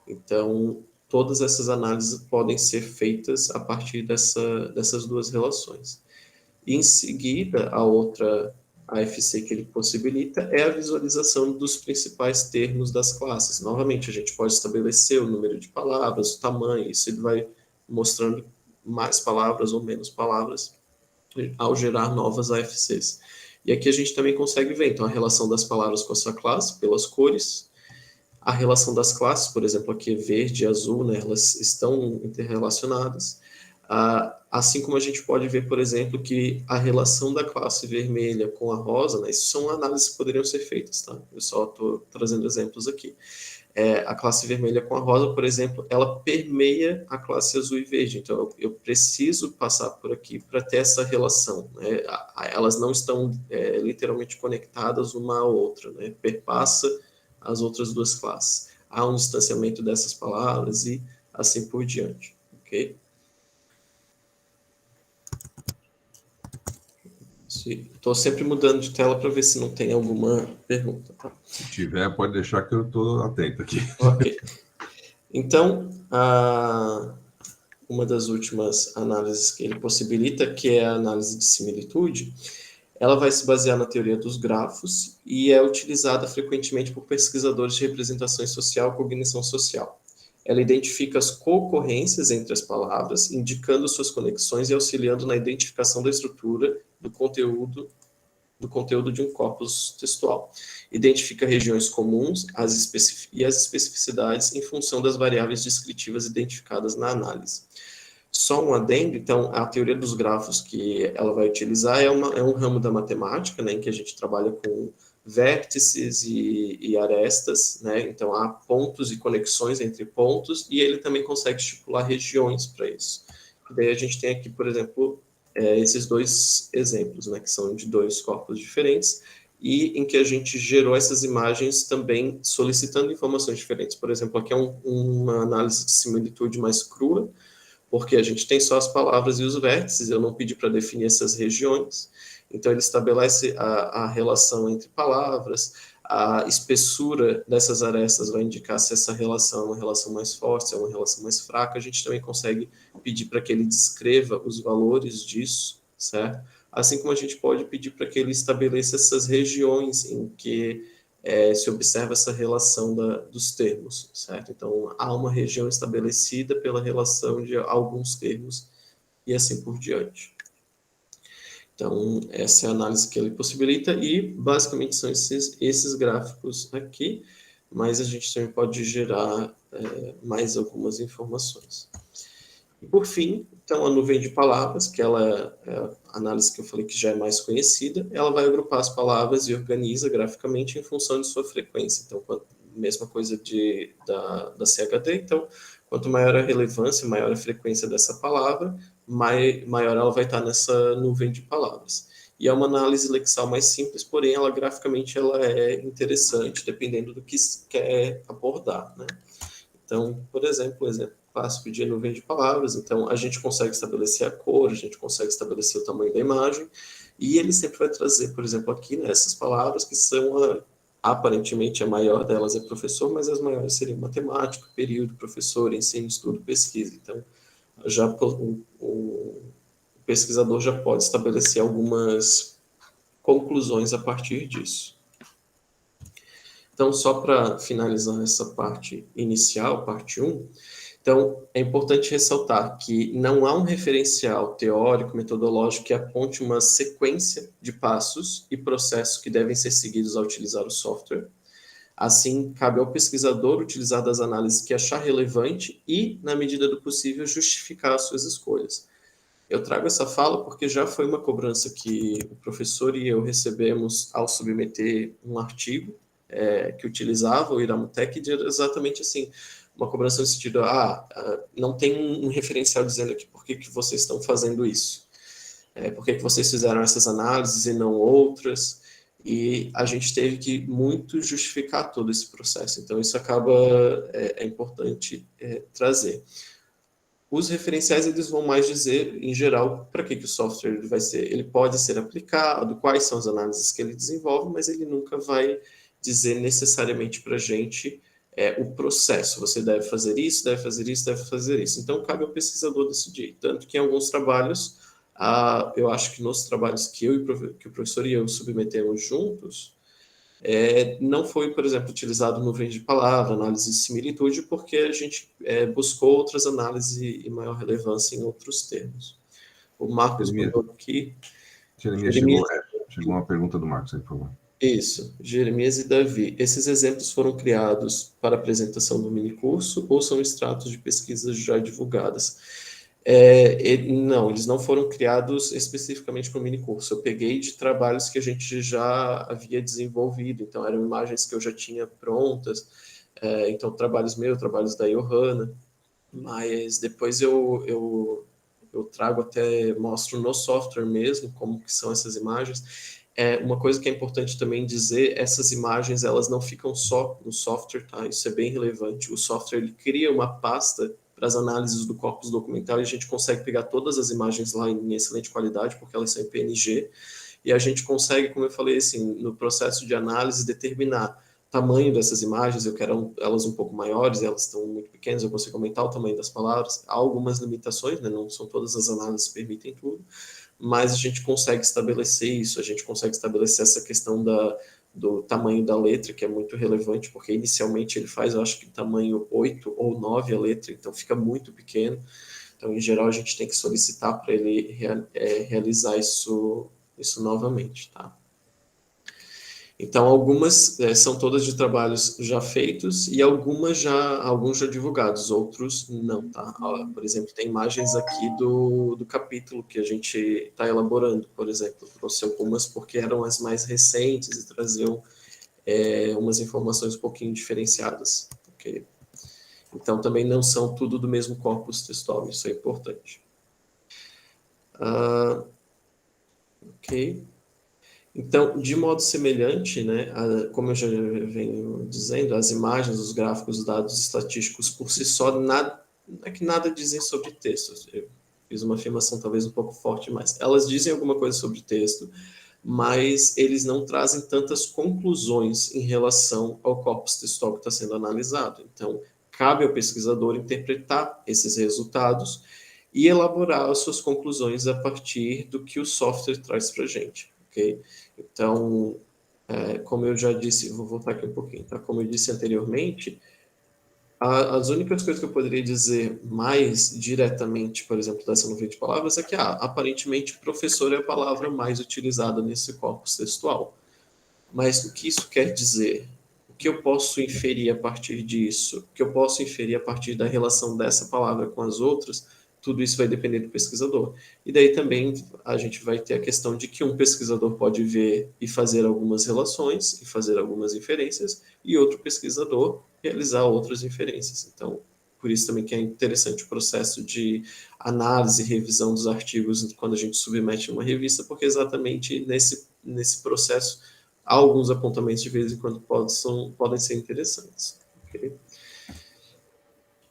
Speaker 2: Então, todas essas análises podem ser feitas a partir dessas duas relações. E, em seguida, a outra AFC que ele possibilita é a visualização dos principais termos das classes. Novamente, a gente pode estabelecer o número de palavras, o tamanho, isso ele vai mostrando mais palavras ou menos palavras ao gerar novas AFCs. E aqui a gente também consegue ver, então, a relação das palavras com a sua classe, pelas cores, a relação das classes, por exemplo, aqui verde e azul, né, elas estão interrelacionadas, assim como a gente pode ver, por exemplo, que a relação da classe vermelha com a rosa, né, isso são análises que poderiam ser feitas, tá? Eu só estou trazendo exemplos aqui. A classe vermelha com a rosa, por exemplo, ela permeia a classe azul e verde, então eu preciso passar por aqui para ter essa relação, né? Elas não estão literalmente conectadas uma à outra, né? Perpassa as outras duas classes. Há um distanciamento dessas palavras e assim por diante, ok? Estou sempre mudando de tela para ver se não tem alguma pergunta. Tá?
Speaker 3: Se tiver, pode deixar que eu estou atento aqui.
Speaker 2: Ok. Então, uma das últimas análises que ele possibilita, que é a análise de similitude, ela vai se basear na teoria dos grafos e é utilizada frequentemente por pesquisadores de representação social e cognição social. Ela identifica as concorrências entre as palavras, indicando suas conexões e auxiliando na identificação da estrutura do conteúdo de um corpus textual. Identifica regiões comuns e as especificidades em função das variáveis descritivas identificadas na análise. Só um adendo, então, a teoria dos grafos que ela vai utilizar é um ramo da matemática, né, em que a gente trabalha com vértices e arestas, né, então há pontos e conexões entre pontos, e ele também consegue estipular regiões para isso. Daí a gente tem aqui, por exemplo, esses dois exemplos, né, que são de dois corpos diferentes, e em que a gente gerou essas imagens também solicitando informações diferentes. Por exemplo, aqui é uma análise de similitude mais crua, porque a gente tem só as palavras e os vértices, eu não pedi para definir essas regiões, então ele estabelece a relação entre palavras, a espessura dessas arestas vai indicar se essa relação é uma relação mais forte, se é uma relação mais fraca, a gente também consegue pedir para que ele descreva os valores disso, certo? Assim como a gente pode pedir para que ele estabeleça essas regiões em que se observa essa relação dos termos, certo? Então, há uma região estabelecida pela relação de alguns termos e assim por diante. Então, essa é a análise que ele possibilita e, basicamente, são esses gráficos aqui, mas a gente também pode gerar mais algumas informações. E, por fim, então, a nuvem de palavras, que ela é a análise que eu falei que já é mais conhecida, ela vai agrupar as palavras e organiza graficamente em função de sua frequência. Então, mesma coisa da CHD, então, quanto maior a relevância, maior a frequência dessa palavra, maior ela vai estar nessa nuvem de palavras. E é uma análise lexal mais simples, porém, ela graficamente ela é interessante, dependendo do que se quer abordar, né? Então, por exemplo, um exemplo clássico de nuvem de palavras, então a gente consegue estabelecer a cor, a gente consegue estabelecer o tamanho da imagem, e ele sempre vai trazer, por exemplo, aqui, né, essas palavras que são, aparentemente, a maior delas é professor, mas as maiores seriam matemático, período, professor, ensino, estudo, pesquisa. Então, já o pesquisador já pode estabelecer algumas conclusões a partir disso. Então, só para finalizar essa parte inicial, parte 1, então, é importante ressaltar que não há um referencial teórico, metodológico que aponte uma sequência de passos e processos que devem ser seguidos ao utilizar o software. Assim, cabe ao pesquisador utilizar das análises que achar relevante e, na medida do possível, justificar as suas escolhas. Eu trago essa fala porque já foi uma cobrança que o professor e eu recebemos ao submeter um artigo que utilizava o Iramutec, de exatamente assim, uma cobrança no sentido, não tem um referencial dizendo aqui por que vocês estão fazendo isso, por que vocês fizeram essas análises e não outras, e a gente teve que muito justificar todo esse processo, então isso acaba, é importante trazer. Os referenciais eles vão mais dizer, em geral, para que o software ele vai ser. Ele pode ser aplicado, quais são as análises que ele desenvolve, mas ele nunca vai dizer necessariamente para a gente o processo. Você deve fazer isso, deve fazer isso, deve fazer isso. Então, cabe ao pesquisador decidir. Tanto que em alguns trabalhos, eu acho que nos trabalhos que que o professor e eu submetemos juntos, não foi, por exemplo, utilizado nuvem de palavra, análise de similitude, porque a gente buscou outras análises e maior relevância em outros termos. O Marcos mandou aqui.
Speaker 3: Jeremias, chegou uma pergunta do Marcos aí, por favor.
Speaker 2: Isso, Jeremias e Davi. Esses exemplos foram criados para apresentação do minicurso ou são extratos de pesquisas já divulgadas? Não, eles não foram criados especificamente para o minicurso. Eu peguei de trabalhos que a gente já havia desenvolvido, então eram imagens que eu já tinha prontas, então trabalhos meus, trabalhos da Johanna, mas depois eu trago até, mostro no software mesmo como que são essas imagens. Uma coisa que é importante também dizer, essas imagens elas não ficam só no software, tá? Isso é bem relevante. O software ele cria uma pasta para as análises do corpus documental e a gente consegue pegar todas as imagens lá em excelente qualidade, porque elas são em PNG, e a gente consegue, como eu falei, assim, no processo de análise, determinar o tamanho dessas imagens, eu quero elas um pouco maiores, elas estão muito pequenas, eu consigo aumentar o tamanho das palavras, há algumas limitações, né? Não são todas as análises que permitem tudo, mas a gente consegue estabelecer isso, a gente consegue estabelecer essa questão do tamanho da letra, que é muito relevante, porque inicialmente ele faz, eu acho que tamanho 8 ou 9 a letra, então fica muito pequeno. Então, em geral, a gente tem que solicitar para ele realizar isso novamente, tá? Então, algumas são todas de trabalhos já feitos e alguns já divulgados, outros não, tá? Por exemplo, tem imagens aqui do capítulo que a gente está elaborando, por exemplo. Trouxe algumas porque eram as mais recentes e traziam umas informações um pouquinho diferenciadas. Okay? Então, também não são tudo do mesmo corpus textual, isso é importante. Ok. Então, de modo semelhante, né, como eu já venho dizendo, as imagens, os gráficos, os dados estatísticos por si só, nada, não é que nada dizem sobre texto. Eu fiz uma afirmação talvez um pouco forte, mas elas dizem alguma coisa sobre texto, mas eles não trazem tantas conclusões em relação ao corpus textual que está sendo analisado. Então, cabe ao pesquisador interpretar esses resultados e elaborar as suas conclusões a partir do que o software traz para a gente, ok? Então, como eu já disse, vou voltar aqui um pouquinho, tá? Como eu disse anteriormente, as únicas coisas que eu poderia dizer mais diretamente, por exemplo, dessa nuvem de palavras, é que, aparentemente, professor é a palavra mais utilizada nesse corpus textual. Mas o que isso quer dizer? O que eu posso inferir a partir disso? O que eu posso inferir a partir da relação dessa palavra com as outras? Tudo isso vai depender do pesquisador. E daí também a gente vai ter a questão de que um pesquisador pode ver e fazer algumas relações e fazer algumas inferências, e outro pesquisador realizar outras inferências. Então, por isso também que é interessante o processo de análise e revisão dos artigos quando a gente submete uma revista, porque exatamente nesse processo há alguns apontamentos de vez em quando podem ser interessantes. Okay?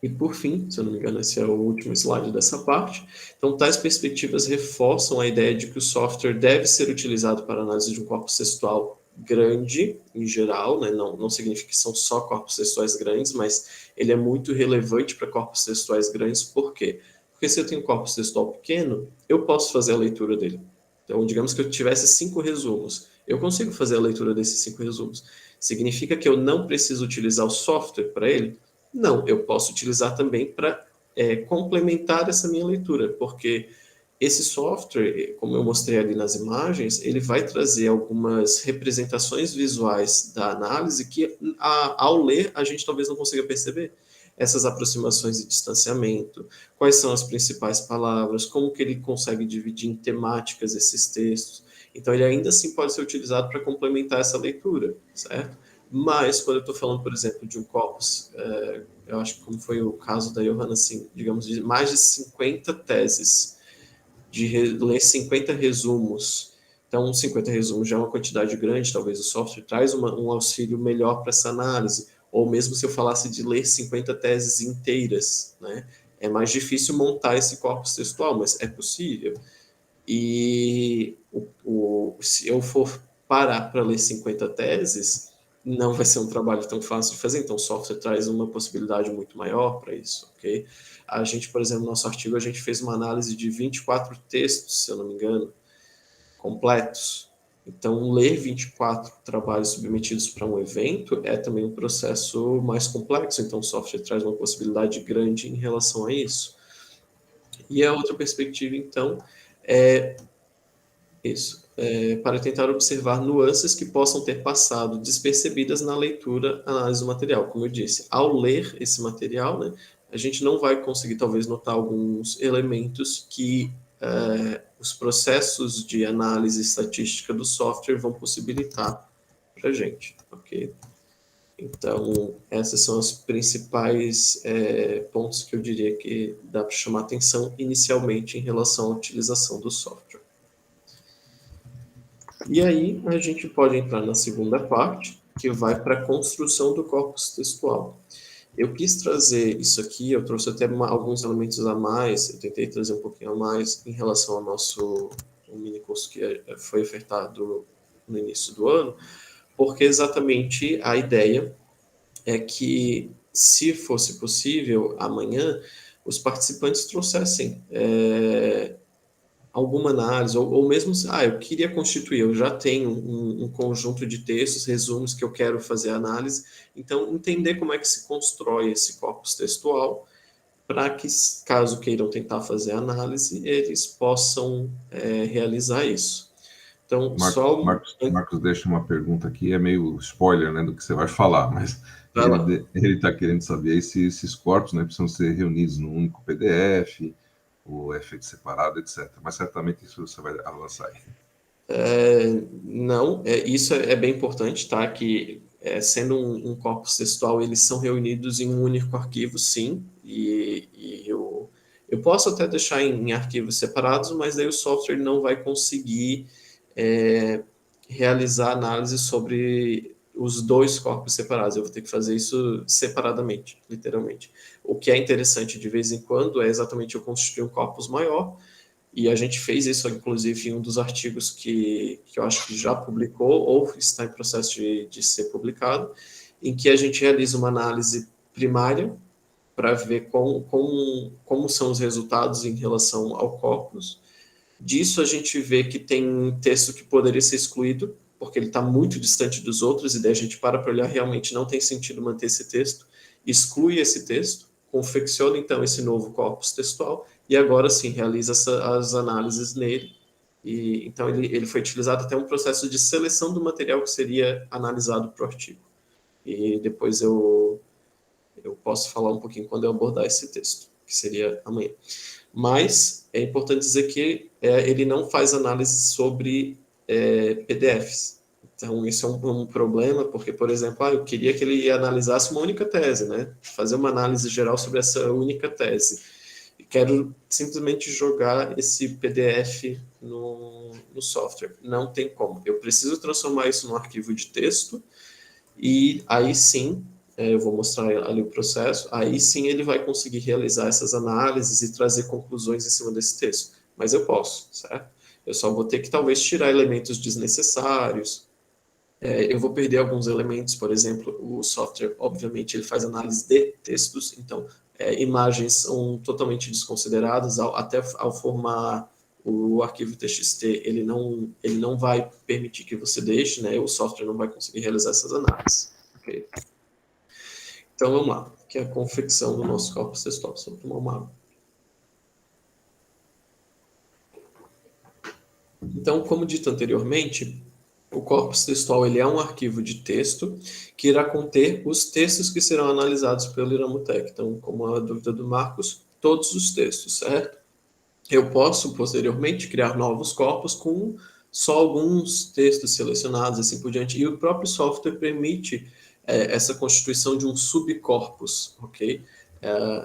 Speaker 2: E por fim, se eu não me engano, esse é o último slide dessa parte. Então, tais perspectivas reforçam a ideia de que o software deve ser utilizado para análise de um corpus textual grande, em geral, né? Não significa que são só corpos textuais grandes, mas ele é muito relevante para corpos textuais grandes. Por quê? Porque se eu tenho um corpus textual pequeno, eu posso fazer a leitura dele. Então, digamos que eu tivesse 5 resumos. Eu consigo fazer a leitura desses 5 resumos. Significa que eu não preciso utilizar o software para ele? Não, eu posso utilizar também para complementar essa minha leitura, porque esse software, como eu mostrei ali nas imagens, ele vai trazer algumas representações visuais da análise que, ao ler, a gente talvez não consiga perceber. Essas aproximações de distanciamento, quais são as principais palavras, como que ele consegue dividir em temáticas esses textos. Então, ele ainda assim pode ser utilizado para complementar essa leitura, certo? Mas, quando eu estou falando, por exemplo, de um corpus, eu acho que como foi o caso da Johanna, assim, digamos, de mais de 50 teses, de ler 50 resumos. Então, 50 resumos já é uma quantidade grande, talvez o software traz um auxílio melhor para essa análise. Ou mesmo se eu falasse de ler 50 teses inteiras, né? É mais difícil montar esse corpus textual, mas é possível. E se eu for parar para ler 50 teses, não vai ser um trabalho tão fácil de fazer, então o software traz uma possibilidade muito maior para isso, ok? A gente, por exemplo, no nosso artigo, a gente fez uma análise de 24 textos, se eu não me engano, completos. Então, ler 24 trabalhos submetidos para um evento é também um processo mais complexo, então o software traz uma possibilidade grande em relação a isso. E a outra perspectiva, então, é isso, para tentar observar nuances que possam ter passado despercebidas na leitura, análise do material. Como eu disse, ao ler esse material, né, a gente não vai conseguir, talvez, notar alguns elementos que os processos de análise estatística do software vão possibilitar para a gente, ok? Então, essas são os principais pontos que eu diria que dá para chamar atenção inicialmente em relação à utilização do software. E aí a gente pode entrar na segunda parte, que vai para a construção do corpus textual. Eu quis trazer isso aqui, eu trouxe até alguns elementos a mais, eu tentei trazer um pouquinho a mais em relação ao nosso mini curso que foi ofertado no início do ano, porque exatamente a ideia é que, se fosse possível, amanhã, os participantes trouxessem alguma análise, ou mesmo, eu queria constituir, eu já tenho um conjunto de textos, resumos que eu quero fazer análise, então entender como é que se constrói esse corpus textual, para que, caso queiram tentar fazer análise, eles possam realizar isso. Então,
Speaker 3: Marcos deixa uma pergunta aqui, é meio spoiler, né, do que você vai falar, mas ele está querendo saber se esses corpos, né, precisam ser reunidos num único PDF, ou é feito separado, etc. Mas certamente isso você vai avançar aí.
Speaker 2: Não, isso é bem importante, tá? Que sendo um corpus textual, eles são reunidos em um único arquivo, sim, e eu posso até deixar em arquivos separados, mas daí o software não vai conseguir realizar análise sobre os dois corpos separados. Eu vou ter que fazer isso separadamente, literalmente. O que é interessante de vez em quando é exatamente eu constituir um corpus maior, e a gente fez isso, inclusive, em um dos artigos que eu acho que já publicou, ou está em processo de ser publicado, em que a gente realiza uma análise primária para ver como são os resultados em relação ao corpus. Disso a gente vê que tem texto que poderia ser excluído, porque ele está muito distante dos outros, e daí a gente para olhar, realmente não tem sentido manter esse texto, exclui esse texto, confecciona então esse novo corpus textual, e agora sim realiza as análises nele. E então ele foi utilizado até um processo de seleção do material que seria analisado para o artigo. E depois eu posso falar um pouquinho quando eu abordar esse texto, que seria amanhã. Mas é importante dizer que ele não faz análise sobre PDFs. Então, isso é um problema, porque, por exemplo, eu queria que ele analisasse uma única tese, né? Fazer uma análise geral sobre essa única tese. E quero simplesmente jogar esse PDF no software. Não tem como. Eu preciso transformar isso num arquivo de texto, e aí sim, eu vou mostrar ali o processo, aí sim ele vai conseguir realizar essas análises e trazer conclusões em cima desse texto. Mas eu posso, certo? Eu só vou ter que talvez tirar elementos desnecessários. Eu vou perder alguns elementos, por exemplo, o software, obviamente, ele faz análise de textos, então imagens são totalmente desconsideradas, até ao formar o arquivo TXT, ele não vai permitir que você deixe, né? O software não vai conseguir realizar essas análises. Okay? Então, vamos lá, que é a confecção do nosso corpus textual. Só tomar uma água. Então, como dito anteriormente, o corpus textual ele é um arquivo de texto que irá conter os textos que serão analisados pelo Iramutec. Então, como a dúvida do Marcos, todos os textos, certo? Eu posso, posteriormente, criar novos corpos com só alguns textos selecionados, assim por diante. E o próprio software permite essa constituição de um subcorpus, ok?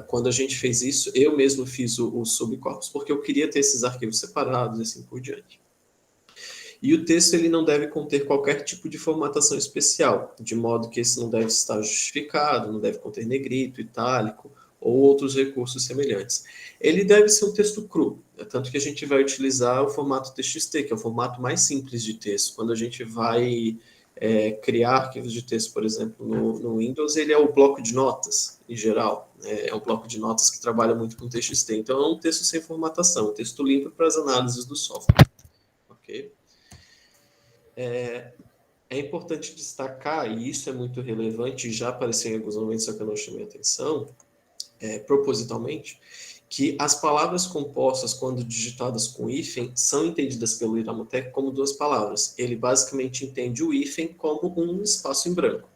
Speaker 2: Quando a gente fez isso, eu mesmo fiz o subcorpus, porque eu queria ter esses arquivos separados, assim por diante. E o texto ele não deve conter qualquer tipo de formatação especial, de modo que esse não deve estar justificado, não deve conter negrito, itálico ou outros recursos semelhantes. Ele deve ser um texto cru, tanto que a gente vai utilizar o formato TXT, que é o formato mais simples de texto. Quando a gente vai criar arquivos de texto, por exemplo, no Windows, ele é o bloco de notas, em geral. É um bloco de notas que trabalha muito com TXT. Então, é um texto sem formatação, um texto limpo para as análises do software. Ok? É importante destacar, e isso é muito relevante, já apareceu em alguns momentos, só que eu não chamei atenção, propositalmente, que as palavras compostas, quando digitadas com hífen, são entendidas pelo Iramutec como duas palavras. Ele basicamente entende o hífen como um espaço em branco.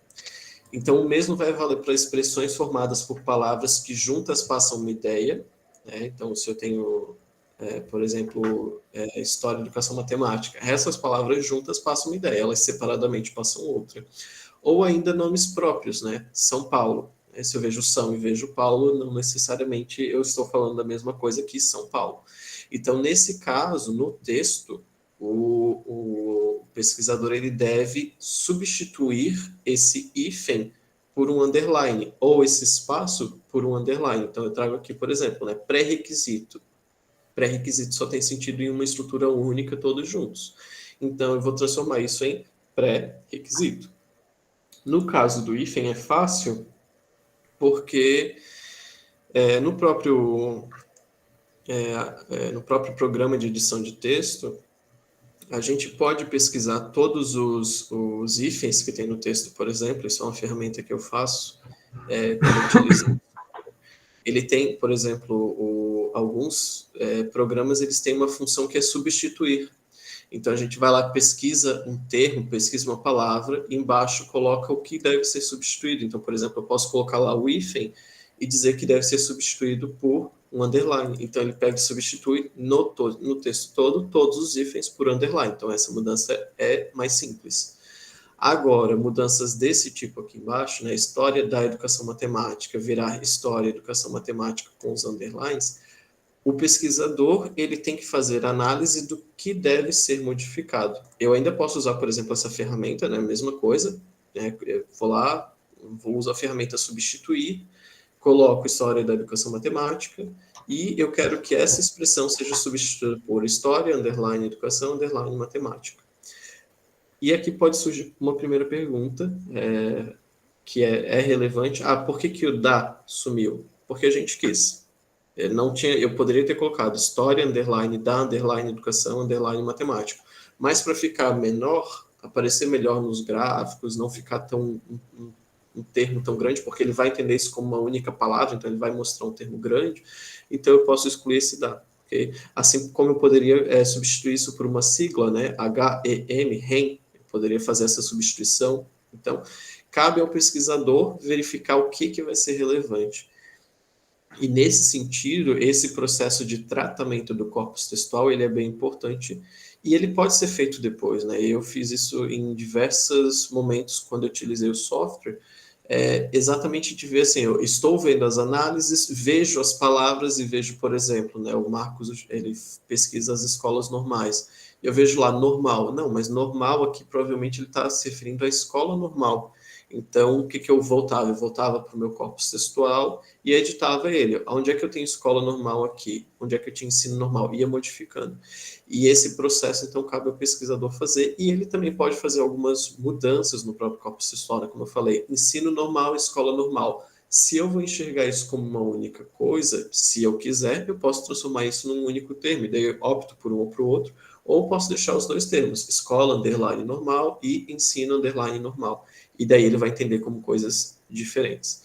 Speaker 2: Então, o mesmo vai valer para expressões formadas por palavras que juntas passam uma ideia, né? Então, se eu tenho... por exemplo, história, educação, matemática. Essas palavras juntas passam uma ideia, elas separadamente passam outra. Ou ainda nomes próprios, né? São Paulo. Se eu vejo São e vejo Paulo, não necessariamente eu estou falando da mesma coisa que São Paulo. Então, nesse caso, no texto, o pesquisador ele deve substituir esse hífen por um underline, ou esse espaço por um underline. Então, eu trago aqui, por exemplo, né, pré-requisito. Pré-requisito só tem sentido em uma estrutura única, todos juntos. Então, eu vou transformar isso em pré-requisito. No caso do hífen, é fácil, porque no próprio programa de edição de texto, a gente pode pesquisar todos os hífens que tem no texto, por exemplo. Isso é uma ferramenta que eu faço quando eu utilizo. Ele tem, por exemplo, alguns programas, eles têm uma função que é substituir. Então, a gente vai lá, pesquisa um termo, pesquisa uma palavra, e embaixo coloca o que deve ser substituído. Então, por exemplo, eu posso colocar lá o hífen e dizer que deve ser substituído por um underline. Então, ele pega e substitui no texto todo, todos os hífens por underline. Então, essa mudança é mais simples. Agora, mudanças desse tipo aqui embaixo, né, história da educação matemática, virar história, educação matemática com os underlines, o pesquisador ele tem que fazer análise do que deve ser modificado. Eu ainda posso usar, por exemplo, essa ferramenta, né, mesma coisa, né, eu vou lá, vou usar a ferramenta substituir, coloco história da educação matemática, e eu quero que essa expressão seja substituída por história, underline educação, underline matemática. E aqui pode surgir uma primeira pergunta, que é relevante. Por que o da sumiu? Porque a gente quis. Eu poderia ter colocado história, underline, da, underline, educação, underline, matemática. Mas para ficar menor, aparecer melhor nos gráficos, não ficar tão um termo tão grande, porque ele vai entender isso como uma única palavra, então ele vai mostrar um termo grande, então eu posso excluir esse da. Okay? Assim como eu poderia substituir isso por uma sigla, né? HEM, REM, eu poderia fazer essa substituição. Então, cabe ao pesquisador verificar o que vai ser relevante. E nesse sentido, esse processo de tratamento do corpus textual, ele é bem importante e ele pode ser feito depois, né? Eu fiz isso em diversos momentos quando eu utilizei o software, exatamente de ver assim, eu estou vendo as análises, vejo as palavras e vejo, por exemplo, né, o Marcos, ele pesquisa as escolas normais. Eu vejo lá normal, não, mas normal aqui provavelmente ele está se referindo à escola normal. Então, o que eu voltava? Eu voltava para o meu corpus textual e editava ele. Onde é que eu tenho escola normal aqui? Onde é que eu tinha ensino normal? Ia modificando. E esse processo, então, cabe ao pesquisador fazer. E ele também pode fazer algumas mudanças no próprio corpus textual, né? Como eu falei, ensino normal, escola normal. Se eu vou enxergar isso como uma única coisa, se eu quiser, eu posso transformar isso num único termo. E daí eu opto por um ou para o outro. Ou posso deixar os dois termos, escola, underline, normal e ensino, underline, normal. E daí ele vai entender como coisas diferentes.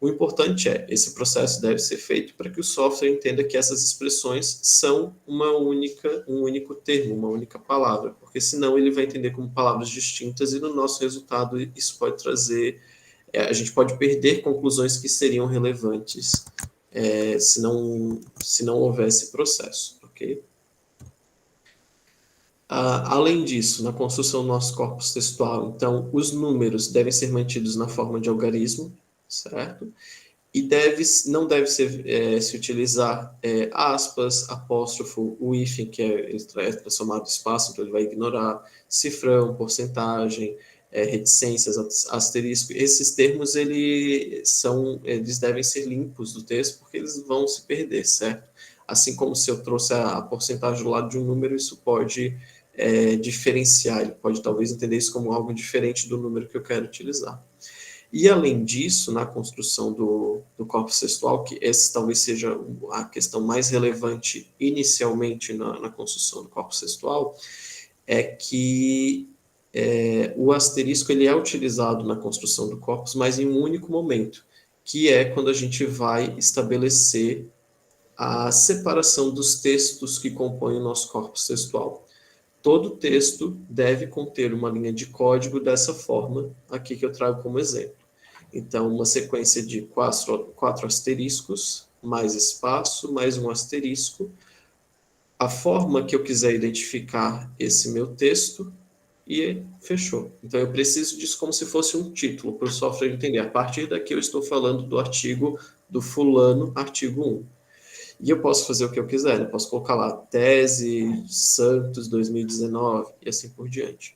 Speaker 2: O importante esse processo deve ser feito para que o software entenda que essas expressões são um único termo, uma única palavra, porque senão ele vai entender como palavras distintas e no nosso resultado isso pode trazer, a gente pode perder conclusões que seriam relevantes se não houvesse processo, ok? Além disso, na construção do nosso corpus textual, então, os números devem ser mantidos na forma de algarismo, certo? E não deve se utilizar aspas, apóstrofo, o hífen, que é transformado em espaço, então ele vai ignorar, cifrão, porcentagem, reticências, asterisco. Esses termos, eles devem ser limpos do texto, porque eles vão se perder, certo? Assim como se eu trouxe a porcentagem do lado de um número, isso pode diferenciar, ele pode talvez entender isso como algo diferente do número que eu quero utilizar. E além disso, na construção do corpus textual, que essa talvez seja a questão mais relevante inicialmente na construção do corpus textual, é que o asterisco ele é utilizado na construção do corpus, mas em um único momento, que é quando a gente vai estabelecer a separação dos textos que compõem o nosso corpus textual. Todo texto deve conter uma linha de código dessa forma, aqui que eu trago como exemplo. Então, uma sequência de quatro asteriscos, mais espaço, mais um asterisco, a forma que eu quiser identificar esse meu texto, e fechou. Então, eu preciso disso como se fosse um título, para o software entender. A partir daqui eu estou falando do artigo do fulano, artigo 1. E eu posso fazer o que eu quiser, né? Posso colocar lá tese Santos 2019 e assim por diante.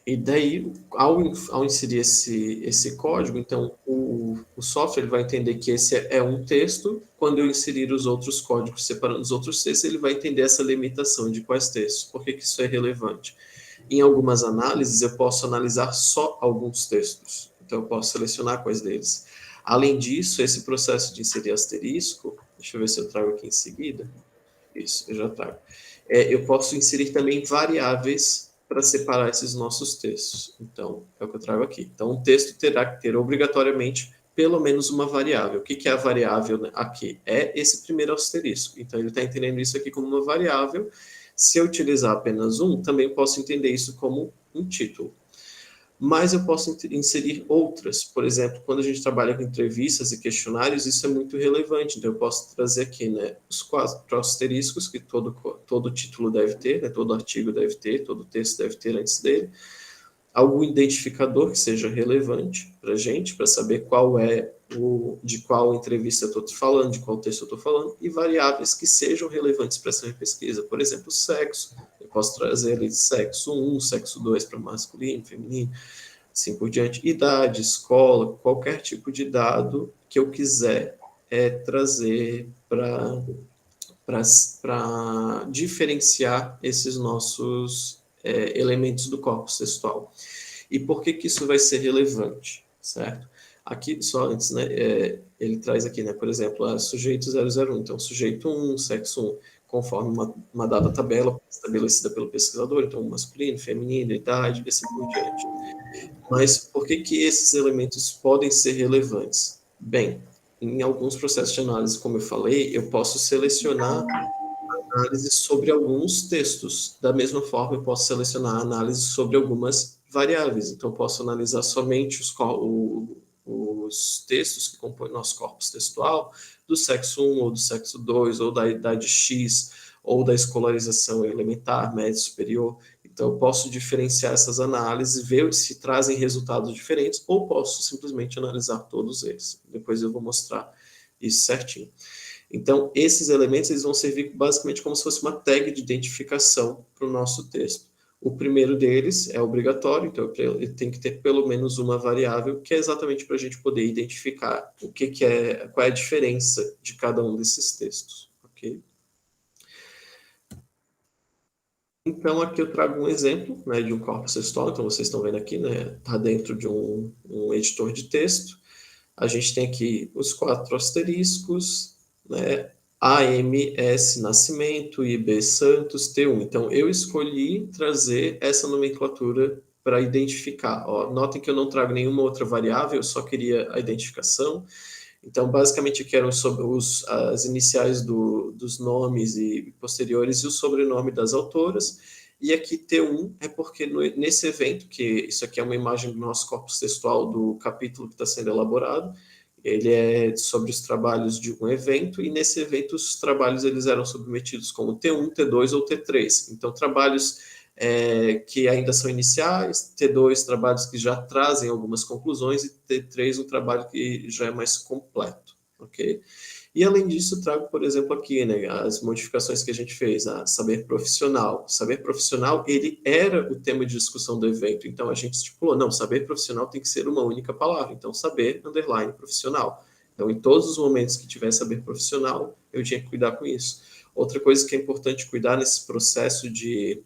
Speaker 2: E daí, ao inserir esse código, então o software ele vai entender que esse é um texto. Quando eu inserir os outros códigos separando os outros textos, ele vai entender essa limitação de quais textos. Por que isso é relevante? Em algumas análises, eu posso analisar só alguns textos. Então, eu posso selecionar quais deles. Além disso, esse processo de inserir asterisco, deixa eu ver se eu trago aqui em seguida. Isso, eu já trago. Eu posso inserir também variáveis para separar esses nossos textos. Então, é o que eu trago aqui. Então, um texto terá que ter obrigatoriamente pelo menos uma variável. O que é a variável aqui? É esse primeiro asterisco. Então, ele está entendendo isso aqui como uma variável. Se eu utilizar apenas um, também posso entender isso como um título. Mas eu posso inserir outras. Por exemplo, quando a gente trabalha com entrevistas e questionários, isso é muito relevante. Então, eu posso trazer aqui, né, os 4 asteriscos que todo título deve ter, né, todo artigo deve ter, todo texto deve ter antes dele. Algum identificador que seja relevante para a gente, para saber qual é de qual entrevista eu estou falando, de qual texto eu estou falando, e variáveis que sejam relevantes para essa pesquisa. Por exemplo, sexo. Eu posso trazer ali sexo 1, sexo 2 para masculino, feminino, assim por diante. Idade, escola, qualquer tipo de dado que eu quiser trazer para diferenciar esses nossos elementos do corpus textual. E por que isso vai ser relevante, certo? Aqui, só antes, né, ele traz aqui, né, por exemplo, sujeito 001, então sujeito 1, sexo 1, conforme uma dada tabela estabelecida pelo pesquisador, então masculino, feminino, idade, e assim por diante. Mas por que esses elementos podem ser relevantes? Bem, em alguns processos de análise, como eu falei, eu posso selecionar análise sobre alguns textos. Da mesma forma, eu posso selecionar análise sobre algumas variáveis. Então, eu posso analisar somente os textos que compõem nosso corpus textual, do sexo 1 ou do sexo 2, ou da idade X, ou da escolarização elementar, média, superior. Então, eu posso diferenciar essas análises, ver se trazem resultados diferentes, ou posso simplesmente analisar todos eles. Depois eu vou mostrar isso certinho. Então, esses elementos eles vão servir basicamente como se fosse uma tag de identificação para o nosso texto. O primeiro deles é obrigatório, então ele tem que ter pelo menos uma variável, que é exatamente para a gente poder identificar qual é a diferença de cada um desses textos. Ok? Então, aqui eu trago um exemplo, né, de um corpus textual. Então, vocês estão vendo aqui, né, está dentro de um editor de texto. A gente tem aqui os 4 asteriscos, né, AMS Nascimento, IB Santos, T1. Então, eu escolhi trazer essa nomenclatura para identificar. Ó, notem que eu não trago nenhuma outra variável, eu só queria a identificação. Então, basicamente, aqui eram sobre as iniciais dos nomes e posteriores e o sobrenome das autoras. E aqui T1 é porque nesse evento, que isso aqui é uma imagem do nosso corpus textual do capítulo que está sendo elaborado, ele é sobre os trabalhos de um evento, e nesse evento os trabalhos eles eram submetidos como T1, T2 ou T3. Então, trabalhos que ainda são iniciais, T2, trabalhos que já trazem algumas conclusões, e T3, um trabalho que já é mais completo, ok? E, além disso, trago, por exemplo, aqui, né, as modificações que a gente fez, a saber profissional. Saber profissional, ele era o tema de discussão do evento, então a gente estipulou, não, saber profissional tem que ser uma única palavra, então saber, underline, profissional. Então, em todos os momentos que tiver saber profissional, eu tinha que cuidar com isso. Outra coisa que é importante cuidar nesse processo de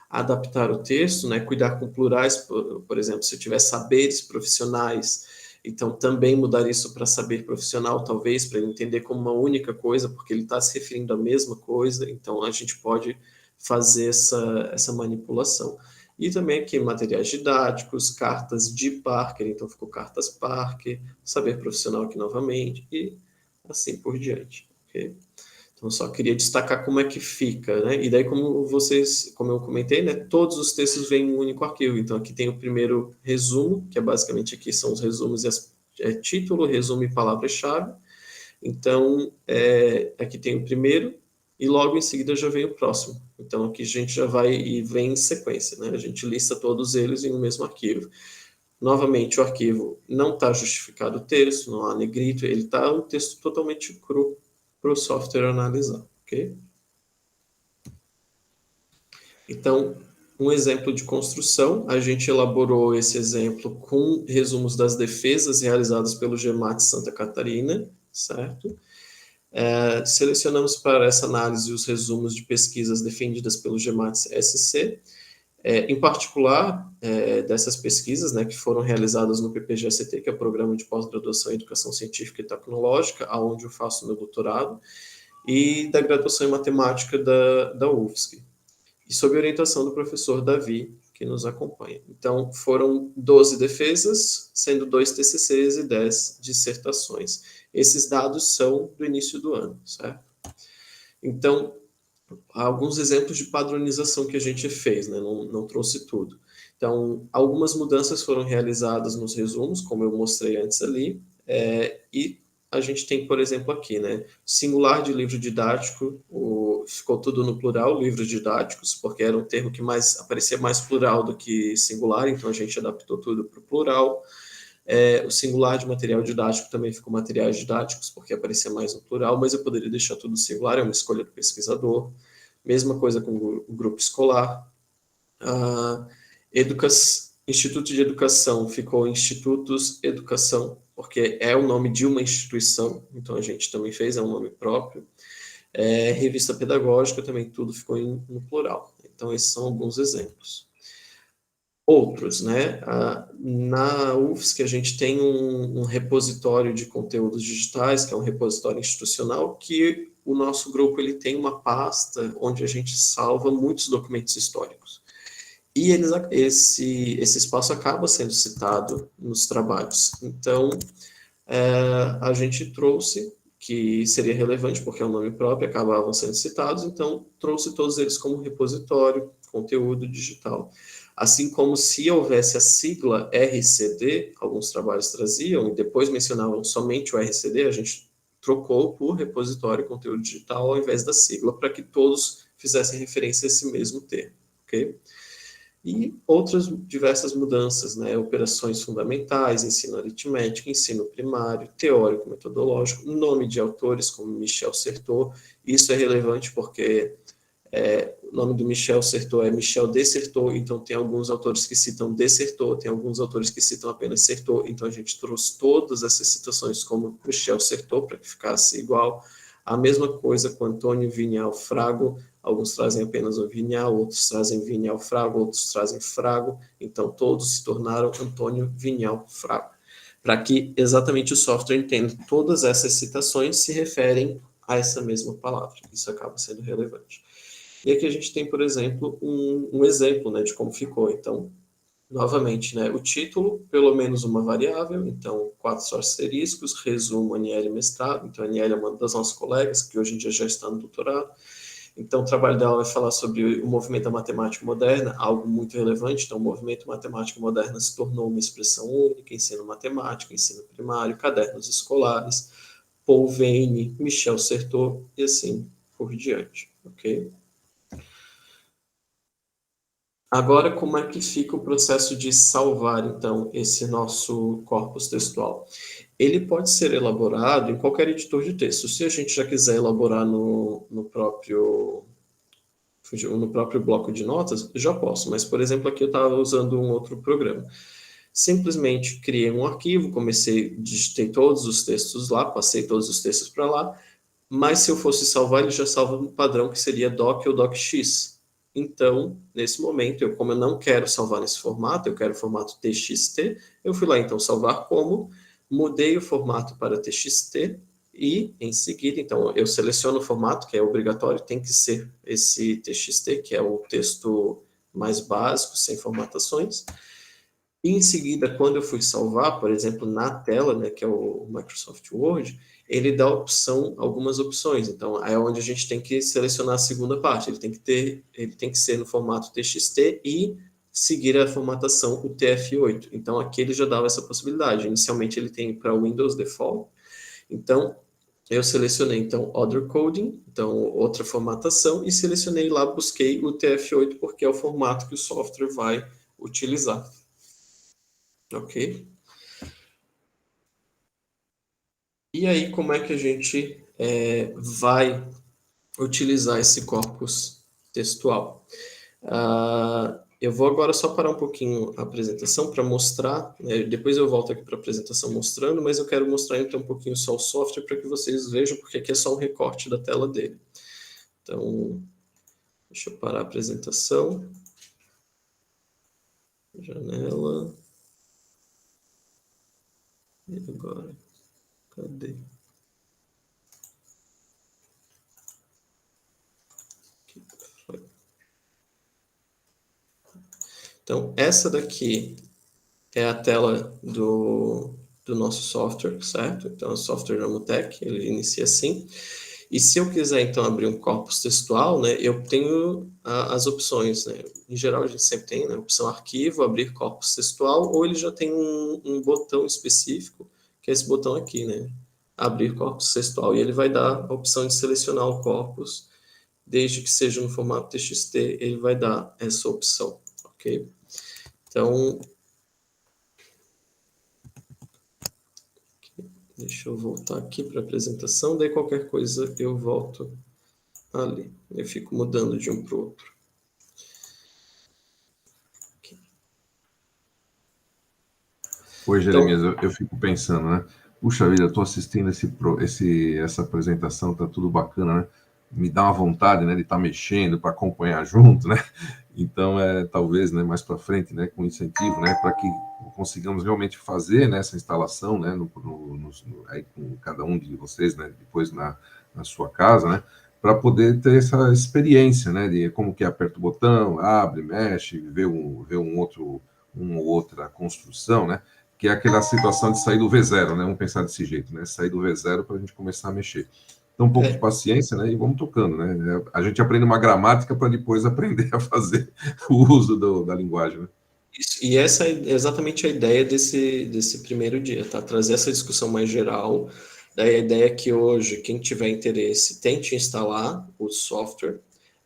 Speaker 2: adaptar o texto, né, cuidar com plurais, por exemplo, se eu tiver saberes profissionais, então também mudar isso para saber profissional, talvez, para ele entender como uma única coisa, porque ele está se referindo à mesma coisa, então a gente pode fazer essa manipulação. E também aqui materiais didáticos, cartas de Parker, então ficou cartas Parker, saber profissional aqui novamente, e assim por diante, ok? Então, só queria destacar como é que fica, né? E daí, como eu comentei, né? Todos os textos vêm em um único arquivo. Então, aqui tem o primeiro resumo, que é basicamente aqui são os resumos e título, resumo e palavra-chave. Então, aqui tem o primeiro e logo em seguida já vem o próximo. Então, aqui a gente já vai e vem em sequência, né? A gente lista todos eles em um mesmo arquivo. Novamente, o arquivo não está justificado o texto, não há negrito, ele está um texto totalmente cru para o software analisar, ok? Então, um exemplo de construção, a gente elaborou esse exemplo com resumos das defesas realizadas pelo GEMAT Santa Catarina, certo? Selecionamos para essa análise os resumos de pesquisas defendidas pelo GEMAT SC, em particular, dessas pesquisas, né, que foram realizadas no PPGST, que é o Programa de Pós-Graduação em Educação Científica e Tecnológica, onde eu faço meu doutorado, e da graduação em matemática da UFSC, e sob orientação do professor Davi, que nos acompanha. Então, foram 12 defesas, sendo 2 TCCs e 10 dissertações. Esses dados são do início do ano, certo? Então, alguns exemplos de padronização que a gente fez, né? Não trouxe tudo. Então, algumas mudanças foram realizadas nos resumos, como eu mostrei antes ali, e a gente tem, por exemplo, aqui, né, singular de livro didático, ficou tudo no plural, livros didáticos, porque era um termo que aparecia mais plural do que singular, então a gente adaptou tudo para o plural. O singular de material didático também ficou materiais didáticos, porque aparecia mais no plural, mas eu poderia deixar tudo singular, é uma escolha do pesquisador. Mesma coisa com o grupo escolar. Instituto de Educação ficou Institutos Educação, porque é o nome de uma instituição, então a gente também fez, é um nome próprio. Revista pedagógica também, tudo ficou no plural. Então, esses são alguns exemplos. Outros, né? Na UFSC, a gente tem um repositório de conteúdos digitais, que é um repositório institucional, que o nosso grupo ele tem uma pasta onde a gente salva muitos documentos históricos. E esse espaço acaba sendo citado nos trabalhos. Então, a gente trouxe, que seria relevante, porque é um nome próprio, acabavam sendo citados, então trouxe todos eles como repositório, conteúdo digital. Assim como se houvesse a sigla RCD, alguns trabalhos traziam, e depois mencionavam somente o RCD, a gente trocou por repositório conteúdo digital ao invés da sigla, para que todos fizessem referência a esse mesmo termo, ok? E outras diversas mudanças, né? Operações fundamentais, ensino aritmético, ensino primário, teórico, metodológico, nome de autores como Michel Certeau. Isso é relevante porque o nome do Michel Certeau é Michel de Certeau, então tem alguns autores que citam de Certeau, tem alguns autores que citam apenas Certeau, então a gente trouxe todas essas citações como Michel Certeau para que ficasse igual. A mesma coisa com Antônio Vignal Frago, alguns trazem apenas o Vignal, outros trazem Vignal Frago, outros trazem Frago, então todos se tornaram Antônio Vignal Frago, para que exatamente o software entenda todas essas citações se referem a essa mesma palavra, isso acaba sendo relevante. E aqui a gente tem, por exemplo, um exemplo, né, de como ficou, então, novamente, né, o título, pelo menos uma variável, então, 4 asteriscos, resumo, Aniele mestrado, então, a Aniele é uma das nossas colegas, que hoje em dia já está no doutorado, então, o trabalho dela vai falar sobre o movimento da matemática moderna, algo muito relevante, então, o movimento matemática moderna se tornou uma expressão única, ensino matemático, ensino primário, cadernos escolares, Paul Veyne, Michel Certeau, e assim por diante, ok? Agora, como é que fica o processo de salvar, então, esse nosso corpus textual? Ele pode ser elaborado em qualquer editor de texto. Se a gente já quiser elaborar no próprio bloco de notas, já posso. Mas, por exemplo, aqui eu estava usando um outro programa. Simplesmente criei um arquivo, digitei todos os textos lá, passei todos os textos para lá, mas se eu fosse salvar, ele já salva no padrão que seria doc ou docx. Então, nesse momento, como eu não quero salvar nesse formato, eu quero o formato txt, eu fui lá, então, salvar como, mudei o formato para txt e, em seguida, então, eu seleciono o formato, que é obrigatório, tem que ser esse txt, que é o texto mais básico, sem formatações. E, em seguida, quando eu fui salvar, por exemplo, na tela, né, que é o Microsoft Word, ele dá algumas opções. Então, é onde a gente tem que selecionar a segunda parte. Ele tem que ser no formato TXT e seguir a formatação UTF-8. Então, aqui ele já dava essa possibilidade. Inicialmente, ele tem para Windows Default. Então, eu selecionei, então, Other Coding, então, outra formatação, e selecionei lá, busquei o UTF-8, porque é o formato que o software vai utilizar. Ok? E aí, como é que a gente vai utilizar esse corpus textual? Eu vou agora só parar um pouquinho a apresentação para mostrar, né, depois eu volto aqui para a apresentação mostrando, mas eu quero mostrar então um pouquinho só o software para que vocês vejam, porque aqui é só um recorte da tela dele. Então, deixa eu parar a apresentação. Janela. E agora? Cadê? Então, essa daqui é a tela do nosso software, certo? Então, o software Namutec, ele inicia assim. E se eu quiser, então, abrir um corpus textual, né, eu tenho as opções, né? Em geral, a gente sempre tem, né, a opção arquivo, abrir corpus textual, ou ele já tem um botão específico, que é esse botão aqui, né? Abrir corpus textual. E ele vai dar a opção de selecionar o corpus, desde que seja no formato TXT, ele vai dar essa opção, ok? Então, Deixa eu voltar aqui para a apresentação, daí qualquer coisa eu volto ali. Eu fico mudando de um para o outro.
Speaker 3: Oi, Jeremias, eu fico pensando, né? Puxa vida, eu estou assistindo essa apresentação, tá tudo bacana, né? Me dá uma vontade, né, de estar mexendo para acompanhar junto, né? Então, talvez, né, mais para frente, né, com incentivo, né, para que consigamos realmente fazer, né, essa instalação, né, aí com cada um de vocês, né, depois na sua casa, né, para poder ter essa experiência, né, de como que aperta o botão, abre, mexe, vê uma ou outra construção, né, que é aquela situação de sair do V0, né? Vamos pensar desse jeito, né? Sair do V0 para a gente começar a mexer. Então, um pouco de paciência, né? E vamos tocando, né? A gente aprende uma gramática para depois aprender a fazer o uso da linguagem, né?
Speaker 2: Isso, e essa é exatamente a ideia desse primeiro dia, tá? Trazer essa discussão mais geral. Daí a ideia é que hoje, quem tiver interesse, tente instalar o software,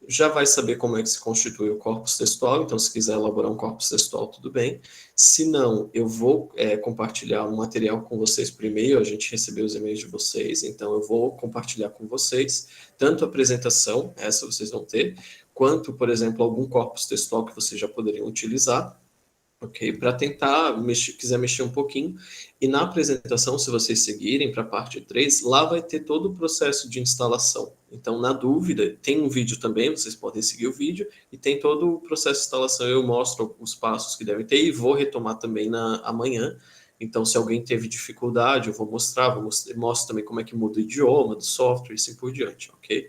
Speaker 2: já vai saber como é que se constitui o corpus textual, então se quiser elaborar um corpus textual, tudo bem. Se não, eu vou compartilhar um material com vocês por e-mail, a gente recebeu os e-mails de vocês, então eu vou compartilhar com vocês, tanto a apresentação, essa vocês vão ter, quanto, por exemplo, algum corpus textual que vocês já poderiam utilizar, ok? Para tentar, quiser mexer um pouquinho. E na apresentação, se vocês seguirem para a parte 3, lá vai ter todo o processo de instalação. Então, na dúvida, tem um vídeo também, vocês podem seguir o vídeo, e tem todo o processo de instalação. Eu mostro os passos que devem ter e vou retomar também amanhã. Então, se alguém teve dificuldade, eu vou mostrar, mostro também como é que muda o idioma do software e assim por diante, ok?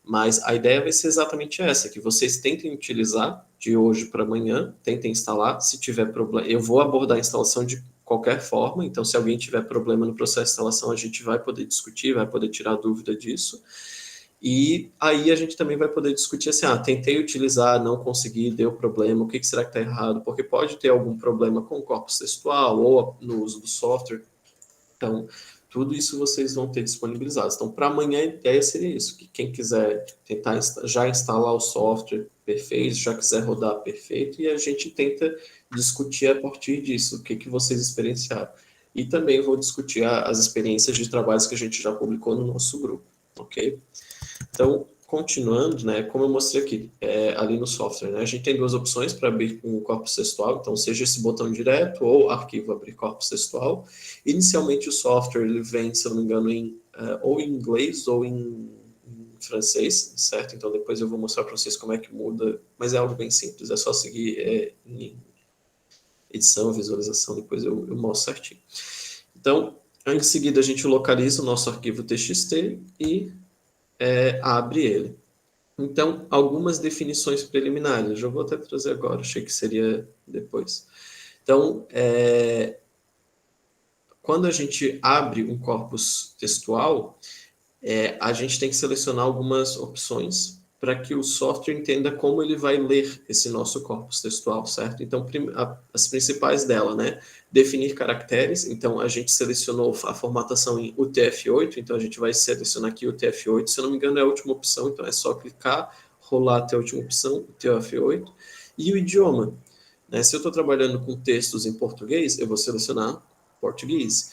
Speaker 2: Mas a ideia vai ser exatamente essa, que vocês tentem utilizar de hoje para amanhã, tentem instalar, se tiver problema, eu vou abordar a instalação de qualquer forma, então se alguém tiver problema no processo de instalação, a gente vai poder discutir, vai poder tirar dúvida disso, e aí a gente também vai poder discutir assim, tentei utilizar, não consegui, deu problema, o que será que está errado, porque pode ter algum problema com o corpus textual ou no uso do software, então tudo isso vocês vão ter disponibilizados. Então, para amanhã, a ideia seria isso, que quem quiser tentar já instalar o software, perfeito, já quiser rodar, perfeito, e a gente tenta discutir a partir disso, o que vocês experienciaram. E também vou discutir as experiências de trabalhos que a gente já publicou no nosso grupo, ok? Então, continuando, né, como eu mostrei aqui, ali no software, né, a gente tem duas opções para abrir um corpus textual, então seja esse botão direto ou arquivo abrir corpus textual. Inicialmente o software ele vem, se eu não me engano, ou em inglês ou em francês, certo? Então depois eu vou mostrar para vocês como é que muda, mas é algo bem simples, é só seguir em edição, visualização, depois eu mostro certinho. Então, em seguida a gente localiza o nosso arquivo TXT e abre ele. Então, algumas definições preliminares, eu já vou até trazer agora, achei que seria depois. Então, quando a gente abre um corpus textual, a gente tem que selecionar algumas opções para que o software entenda como ele vai ler esse nosso corpus textual, certo? Então, as principais dela, né? Definir caracteres, então a gente selecionou a formatação em UTF-8, então a gente vai selecionar aqui UTF-8, se eu não me engano é a última opção, então é só clicar, rolar até a última opção, UTF-8, e o idioma, né? Se eu estou trabalhando com textos em português, eu vou selecionar português.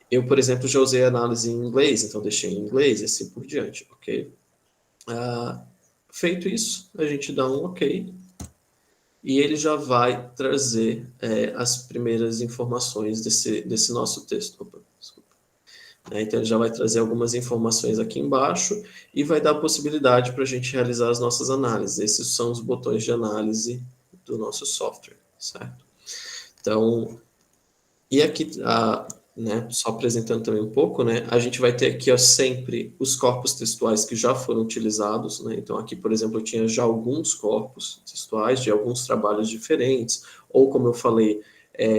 Speaker 2: Eu, por exemplo, já usei análise em inglês, então deixei em inglês e assim por diante, ok? Feito isso, a gente dá um OK e ele já vai trazer as primeiras informações desse nosso texto. Opa, desculpa. Então, ele já vai trazer algumas informações aqui embaixo e vai dar a possibilidade para a gente realizar as nossas análises. Esses são os botões de análise do nosso software, certo? Então, e aqui, né, só apresentando também um pouco, né, a gente vai ter aqui sempre os corpos textuais que já foram utilizados, né, então aqui, por exemplo, eu tinha já alguns corpos textuais de alguns trabalhos diferentes, ou como eu falei,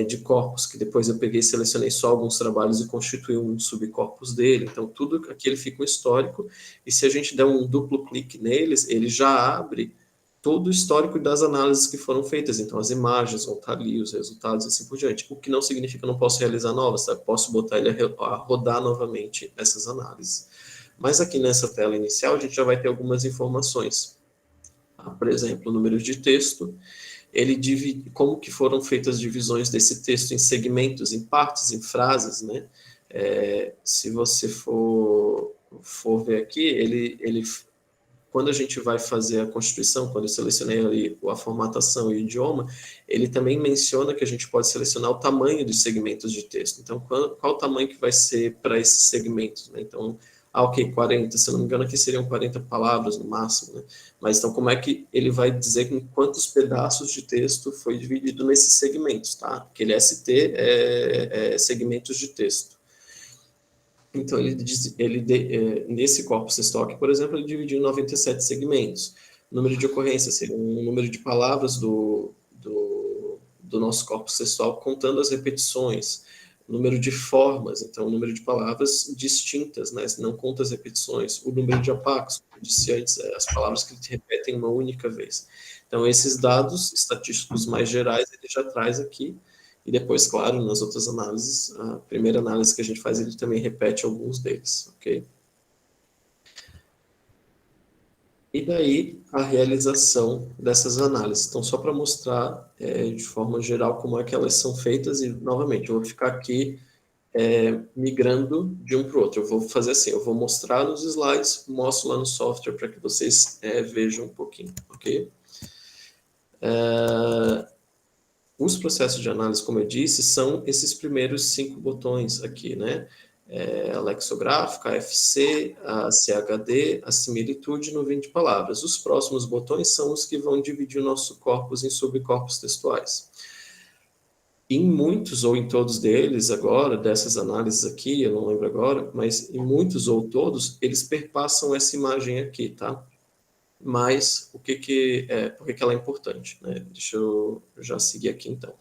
Speaker 2: de corpos que depois eu peguei e selecionei só alguns trabalhos e constituí um subcorpus dele, então tudo aqui ele fica um histórico, e se a gente der um duplo clique neles, ele já abre todo o histórico das análises que foram feitas, então as imagens vão estar ali, os resultados e assim por diante, o que não significa que eu não posso realizar novas, tá? Posso botar ele a rodar novamente essas análises. Mas aqui nessa tela inicial a gente já vai ter algumas informações. Por exemplo, o número de texto, ele divide como que foram feitas as divisões desse texto em segmentos, em partes, em frases, né? Se você for ver aqui, quando a gente vai fazer a constituição, quando eu selecionei ali a formatação e o idioma, ele também menciona que a gente pode selecionar o tamanho dos segmentos de texto. Então, qual o tamanho que vai ser para esses segmentos, né? Então, ok, 40, se eu não me engano aqui seriam 40 palavras no máximo, né? Mas então como é que ele vai dizer em quantos pedaços de texto foi dividido nesses segmentos, tá? Aquele ST é segmentos de texto. Então, nesse corpus textual, por exemplo, ele dividiu em 97 segmentos. O número de ocorrências seria um número de palavras do nosso corpus textual contando as repetições. O número de formas, então, o número de palavras distintas, né? Não conta as repetições. O número de apacos, como eu disse antes, as palavras que repetem uma única vez. Então, esses dados estatísticos mais gerais, ele já traz aqui. E depois, claro, nas outras análises, a primeira análise que a gente faz, ele também repete alguns deles, ok? E daí, a realização dessas análises. Então, só para mostrar, de forma geral, como é que elas são feitas, e, novamente, eu vou ficar aqui migrando de um para o outro. Eu vou fazer assim, eu vou mostrar nos slides, mostro lá no software para que vocês vejam um pouquinho, ok? Os processos de análise, como eu disse, são esses primeiros 5 botões aqui, né? A lexográfica, a FC, a CHD, a similitude no 20 palavras. Os próximos botões são os que vão dividir o nosso corpus em subcorpos textuais. Em muitos ou em todos deles agora, dessas análises aqui, eu não lembro agora, mas em muitos ou todos, eles perpassam essa imagem aqui, tá? Mas por que ela é importante, né? Deixa eu já seguir aqui, então.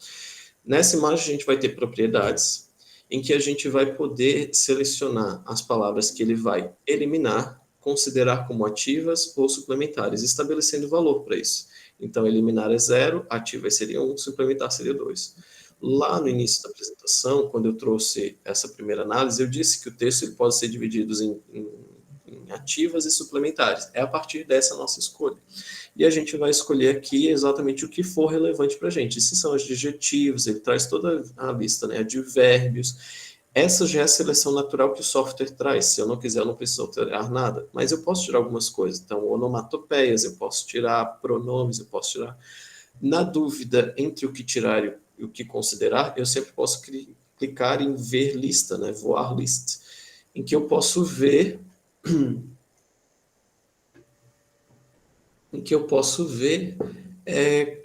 Speaker 2: Nessa imagem, a gente vai ter propriedades, em que a gente vai poder selecionar as palavras que ele vai eliminar, considerar como ativas ou suplementares, estabelecendo valor para isso. Então, eliminar é 0, ativas seria 1, suplementar seria 2. Lá no início da apresentação, quando eu trouxe essa primeira análise, eu disse que o texto ele pode ser dividido em ativas e suplementares. É a partir dessa nossa escolha. E a gente vai escolher aqui exatamente o que for relevante para a gente. Se são adjetivos, ele traz toda a lista, né? Advérbios. Essa já é a seleção natural que o software traz. Se eu não quiser, eu não preciso alterar nada. Mas eu posso tirar algumas coisas. Então, onomatopeias, eu posso tirar pronomes, eu posso tirar. Na dúvida entre o que tirar e o que considerar, eu sempre posso clicar em ver lista, né? Voir list, em que eu posso ver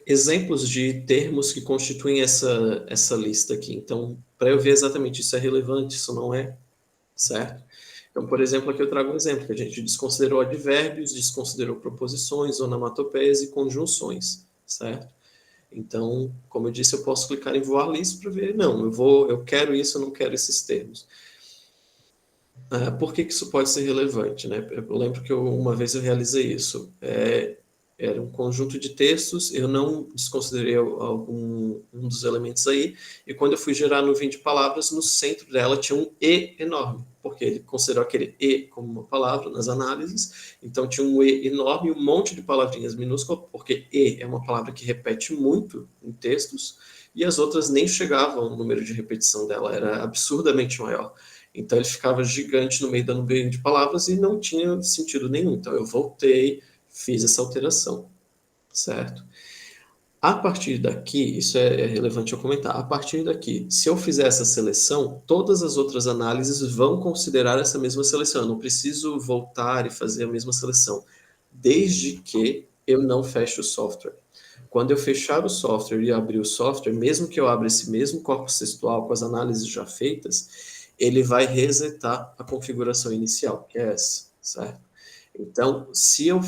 Speaker 2: exemplos de termos que constituem essa lista aqui. Então, para eu ver exatamente isso é relevante, isso não é, certo? Então, por exemplo, aqui eu trago um exemplo, que a gente desconsiderou advérbios, desconsiderou proposições, onomatopeias e conjunções, certo? Então, como eu disse, eu posso clicar em voir list para ver, não, eu quero isso, eu não quero esses termos. Por que isso pode ser relevante, né? Eu lembro que uma vez eu realizei isso. Era um conjunto de textos, eu não desconsiderei um dos elementos aí, e quando eu fui gerar no 20 palavras, no centro dela tinha um E enorme, porque ele considerou aquele E como uma palavra nas análises, então tinha um E enorme e um monte de palavrinhas minúsculas, porque E é uma palavra que repete muito em textos, e as outras nem chegavam ao número de repetição dela, era absurdamente maior. Então ele ficava gigante no meio da nuvem de palavras e não tinha sentido nenhum. Então eu voltei, fiz essa alteração, certo? A partir daqui, isso é relevante eu comentar, a partir daqui, se eu fizer essa seleção, todas as outras análises vão considerar essa mesma seleção. Eu não preciso voltar e fazer a mesma seleção, desde que eu não feche o software. Quando eu fechar o software e abrir o software, mesmo que eu abra esse mesmo corpus textual com as análises já feitas, ele vai resetar a configuração inicial, que é essa, certo? Então, se eu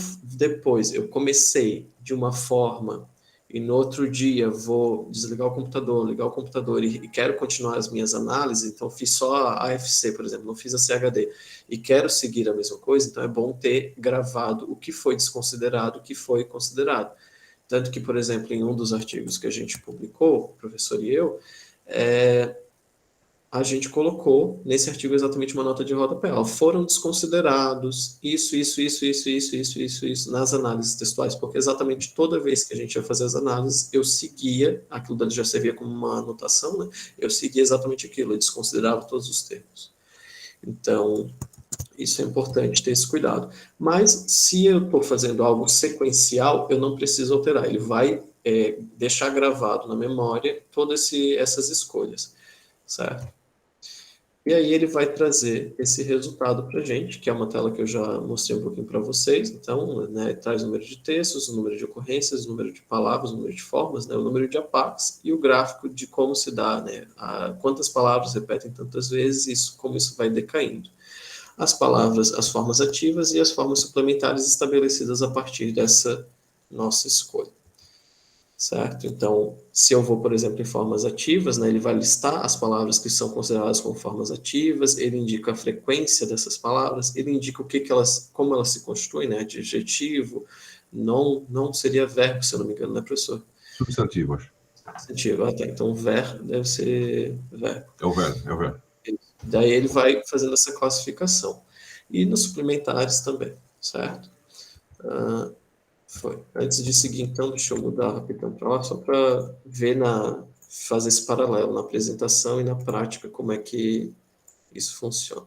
Speaker 2: comecei de uma forma e no outro dia vou desligar o computador, ligar o computador e quero continuar as minhas análises, então fiz só a AFC, por exemplo, não fiz a CHD, e quero seguir a mesma coisa, então é bom ter gravado o que foi desconsiderado, o que foi considerado. Tanto que, por exemplo, em um dos artigos que a gente publicou, o professor e eu, a gente colocou nesse artigo exatamente uma nota de rodapé. Ó, foram desconsiderados isso nas análises textuais, porque exatamente toda vez que a gente ia fazer as análises, eu seguia, aquilo dali já servia como uma anotação, né? Eu seguia exatamente aquilo, eu desconsiderava todos os termos. Então, isso é importante ter esse cuidado. Mas, se eu estou fazendo algo sequencial, eu não preciso alterar. Ele vai deixar gravado na memória todas essas escolhas, certo? E aí ele vai trazer esse resultado para a gente, que é uma tela que eu já mostrei um pouquinho para vocês. Então, né, traz o número de textos, o número de ocorrências, o número de palavras, o número de formas, né, o número de APACs e o gráfico de como se dá, né, quantas palavras repetem tantas vezes, como isso vai decaindo. As palavras, as formas ativas e as formas suplementares estabelecidas a partir dessa nossa escolha. Certo? Então, se eu vou, por exemplo, em formas ativas, né, ele vai listar as palavras que são consideradas como formas ativas, ele indica a frequência dessas palavras, ele indica como elas se constituem, né, adjetivo, não seria verbo, se eu não me engano, né, professor?
Speaker 3: Substantivo, acho.
Speaker 2: Substantivo, tá. Então, deve ser verbo.
Speaker 3: É o verbo.
Speaker 2: Daí ele vai fazendo essa classificação. E nos suplementares também, certo? Foi. Antes de seguir, então, deixa eu mudar rapidão para lá, só para ver fazer esse paralelo na apresentação e na prática, como é que isso funciona.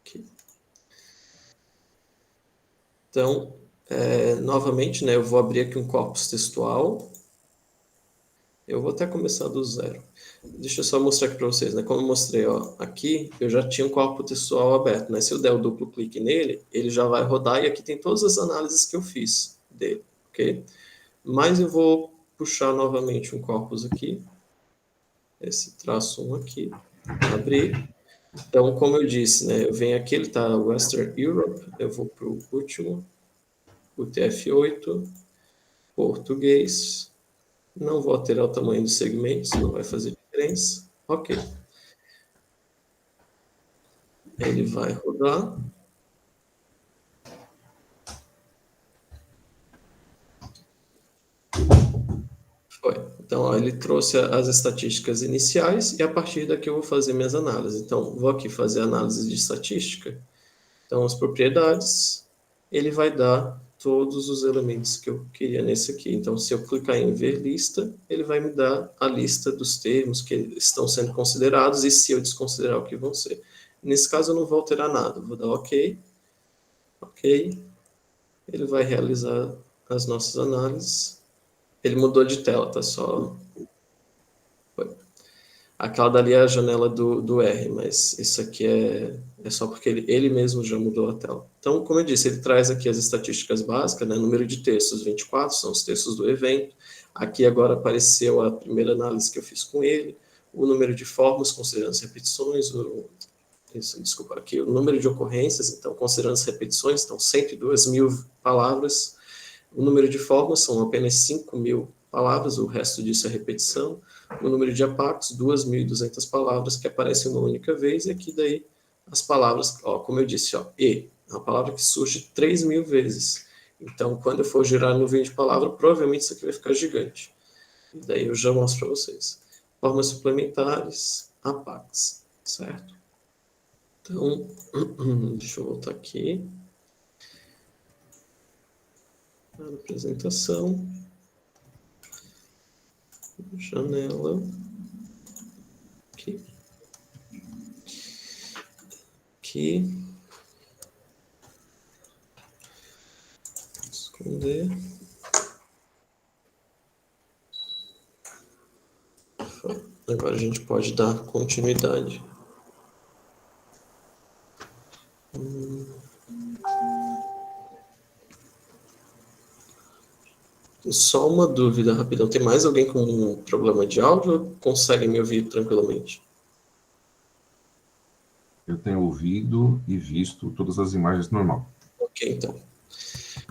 Speaker 2: Aqui. Então, novamente, né, eu vou abrir aqui um corpus textual. Eu vou até começar do zero. Deixa eu só mostrar aqui para vocês, né? Como eu mostrei, ó, aqui eu já tinha um corpo textual aberto, né? Se eu der o duplo clique nele, ele já vai rodar e aqui tem todas as análises que eu fiz dele, ok? Mas eu vou puxar novamente um corpus aqui, esse traço 1 aqui, abrir. Então, como eu disse, né? Eu venho aqui, ele está Western Europe, eu vou para o último, o TF8, português. Não vou alterar o tamanho dos segmentos, não vai fazer diferença. Ok. Ele vai rodar. Foi. Então, ó, ele trouxe as estatísticas iniciais e a partir daqui eu vou fazer minhas análises. Então, vou aqui fazer análise de estatística. Então, as propriedades, ele vai dar todos os elementos que eu queria nesse aqui. Então, se eu clicar em ver lista, ele vai me dar a lista dos termos que estão sendo considerados e se eu desconsiderar o que vão ser. Nesse caso, eu não vou alterar nada. Vou dar OK. OK. Ele vai realizar as nossas análises. Ele mudou de tela, tá só... Aquela dali é a janela do R, mas isso aqui é só porque ele mesmo já mudou a tela. Então, como eu disse, ele traz aqui as estatísticas básicas, né? Número de textos, 24, são os textos do evento. Aqui agora apareceu a primeira análise que eu fiz com ele. O número de formas, considerando as repetições. Desculpa, aqui o número de ocorrências, então, considerando as repetições, então, 102.000 palavras. O número de formas são apenas 5.000 palavras, o resto disso é repetição. O número de APACs, 2.200 palavras que aparecem uma única vez, e aqui daí as palavras, ó, como eu disse, ó, é uma palavra que surge 3.000 vezes. Então, quando eu for girar no vídeo de palavra, provavelmente isso aqui vai ficar gigante. E daí eu já mostro para vocês. Formas suplementares, APACs, certo? Então, deixa eu voltar aqui. A apresentação. Janela. Aqui. Aqui. Esconder. Agora a gente pode dar continuidade. Só uma dúvida rapidão. Tem mais alguém com um problema de áudio ou consegue me ouvir tranquilamente?
Speaker 3: Eu tenho ouvido e visto todas as imagens normal.
Speaker 2: Ok, então.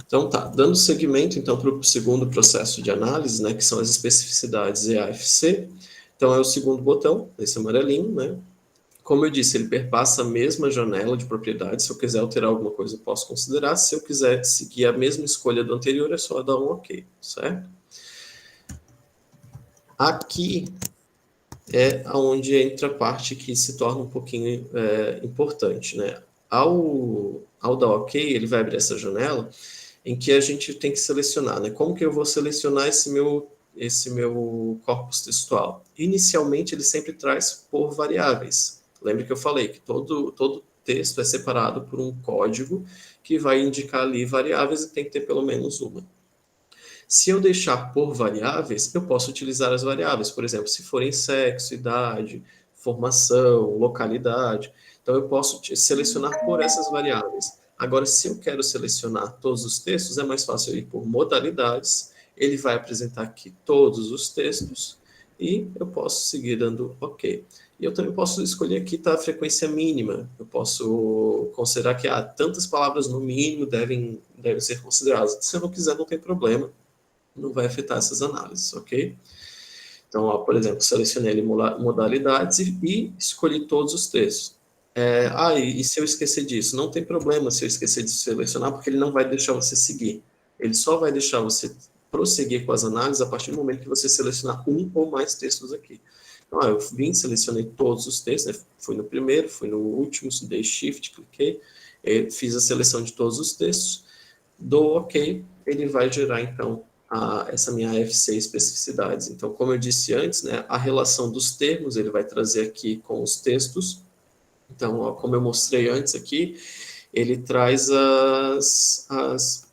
Speaker 2: Então tá, dando seguimento então para o segundo processo de análise, né, que são as especificidades EAFC. Então é o segundo botão, esse amarelinho, né? Como eu disse, ele perpassa a mesma janela de propriedades. Se eu quiser alterar alguma coisa, eu posso considerar. Se eu quiser seguir a mesma escolha do anterior, é só dar um OK, certo? Aqui, é onde entra a parte que se torna um pouquinho importante, né? Ao dar OK, ele vai abrir essa janela em que a gente tem que selecionar, né? Como que eu vou selecionar esse meu corpus textual? Inicialmente, ele sempre traz por variáveis. Lembra que eu falei que todo texto é separado por um código que vai indicar ali variáveis e tem que ter pelo menos uma. Se eu deixar por variáveis, eu posso utilizar as variáveis, por exemplo, se forem sexo, idade, formação, localidade. Então, eu posso selecionar por essas variáveis. Agora, se eu quero selecionar todos os textos, é mais fácil eu ir por modalidades. Ele vai apresentar aqui todos os textos e eu posso seguir dando OK. E eu também posso escolher aqui a frequência mínima. Eu posso considerar que tantas palavras no mínimo devem ser consideradas. Se eu não quiser, não tem problema, não vai afetar essas análises, ok? Então, ó, por exemplo, selecionei ali modalidades e escolhi todos os textos. E se eu esquecer disso? Não tem problema se eu esquecer de selecionar, porque ele não vai deixar você seguir. Ele só vai deixar você prosseguir com as análises a partir do momento que você selecionar um ou mais textos aqui. Então, eu selecionei todos os textos, né? Fui no primeiro, fui no último, dei Shift, cliquei, fiz a seleção de todos os textos, dou OK, ele vai gerar, então, essa minha AFC especificidades. Então, como eu disse antes, né, a relação dos termos ele vai trazer aqui com os textos. Então, ó, como eu mostrei antes aqui, ele traz as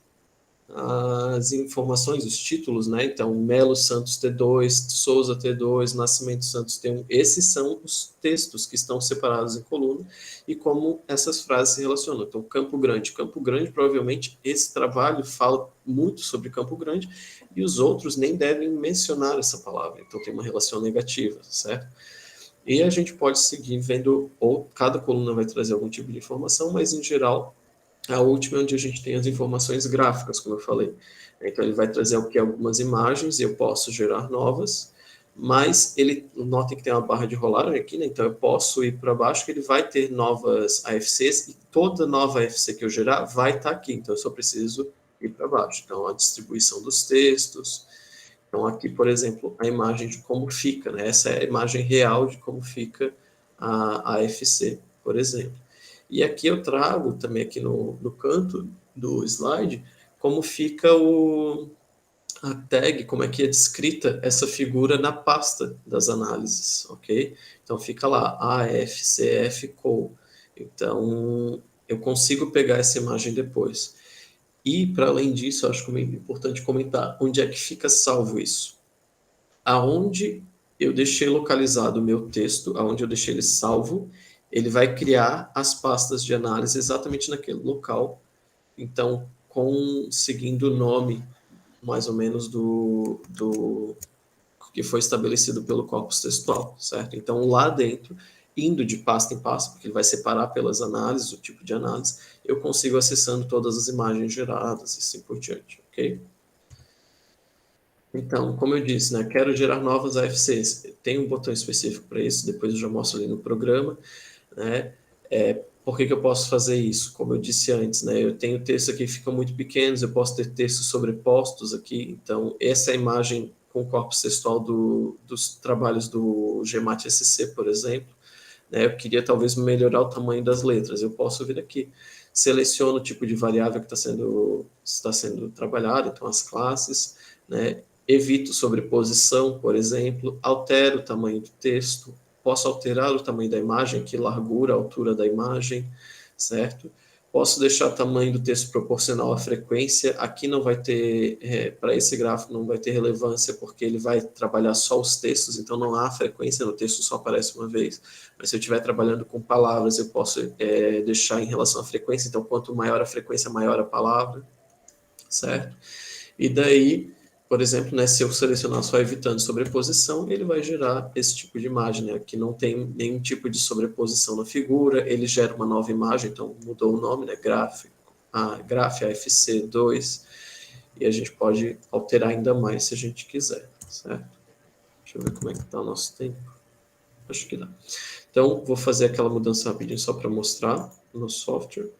Speaker 2: informações, os títulos, né? Então, Melo Santos T2, Souza T2, Nascimento Santos T1. Esses são os textos que estão separados em coluna e como essas frases se relacionam. Então, Campo Grande, provavelmente esse trabalho fala muito sobre Campo Grande e os outros nem devem mencionar essa palavra. Então, tem uma relação negativa, certo? E a gente pode seguir vendo, ou cada coluna vai trazer algum tipo de informação, mas em geral a última é onde a gente tem as informações gráficas, como eu falei. Então, ele vai trazer algumas imagens e eu posso gerar novas, mas notem que tem uma barra de rolagem aqui, né? Então eu posso ir para baixo que ele vai ter novas AFCs e toda nova AFC que eu gerar vai estar aqui. Então, eu só preciso ir para baixo. Então, a distribuição dos textos. Então, aqui, por exemplo, a imagem de como fica, né? Essa é a imagem real de como fica a AFC, por exemplo. E aqui eu trago também aqui no canto do slide como fica a tag, como é que é descrita essa figura na pasta das análises, ok? Então fica lá, AFCF-CO. Então eu consigo pegar essa imagem depois. E para além disso, eu acho que é importante comentar onde é que fica salvo isso. Aonde eu deixei localizado o meu texto, aonde eu deixei ele salvo, ele vai criar as pastas de análise exatamente naquele local. Então, seguindo o nome, mais ou menos, do que foi estabelecido pelo corpus textual, certo? Então, lá dentro, indo de pasta em pasta, porque ele vai separar pelas análises, o tipo de análise, eu consigo acessando todas as imagens geradas e assim por diante, ok? Então, como eu disse, né, quero gerar novas AFCs. Tem um botão específico para isso, depois eu já mostro ali no programa, né? Por que eu posso fazer isso? Como eu disse antes, né, eu tenho textos aqui que ficam muito pequenos, eu posso ter textos sobrepostos aqui, então essa é a imagem com o corpus textual dos trabalhos do GMAT SC, por exemplo, né, eu queria talvez melhorar o tamanho das letras, eu posso vir aqui, seleciono o tipo de variável que está sendo trabalhado, então as classes, né, evito sobreposição, por exemplo, altero o tamanho do texto, posso alterar o tamanho da imagem, aqui largura, altura da imagem, certo? Posso deixar o tamanho do texto proporcional à frequência, aqui não vai ter, para esse gráfico não vai ter relevância, porque ele vai trabalhar só os textos, então não há frequência no texto, só aparece uma vez. Mas se eu estiver trabalhando com palavras, eu posso deixar em relação à frequência, então quanto maior a frequência, maior a palavra, certo? E daí, por exemplo, né, se eu selecionar só evitando sobreposição, ele vai gerar esse tipo de imagem, né, que não tem nenhum tipo de sobreposição na figura, ele gera uma nova imagem, então mudou o nome, né, Graph AFC2, e a gente pode alterar ainda mais se a gente quiser, certo? Deixa eu ver como é que está o nosso tempo. Acho que dá. Então, vou fazer aquela mudança rapidinho só para mostrar no software.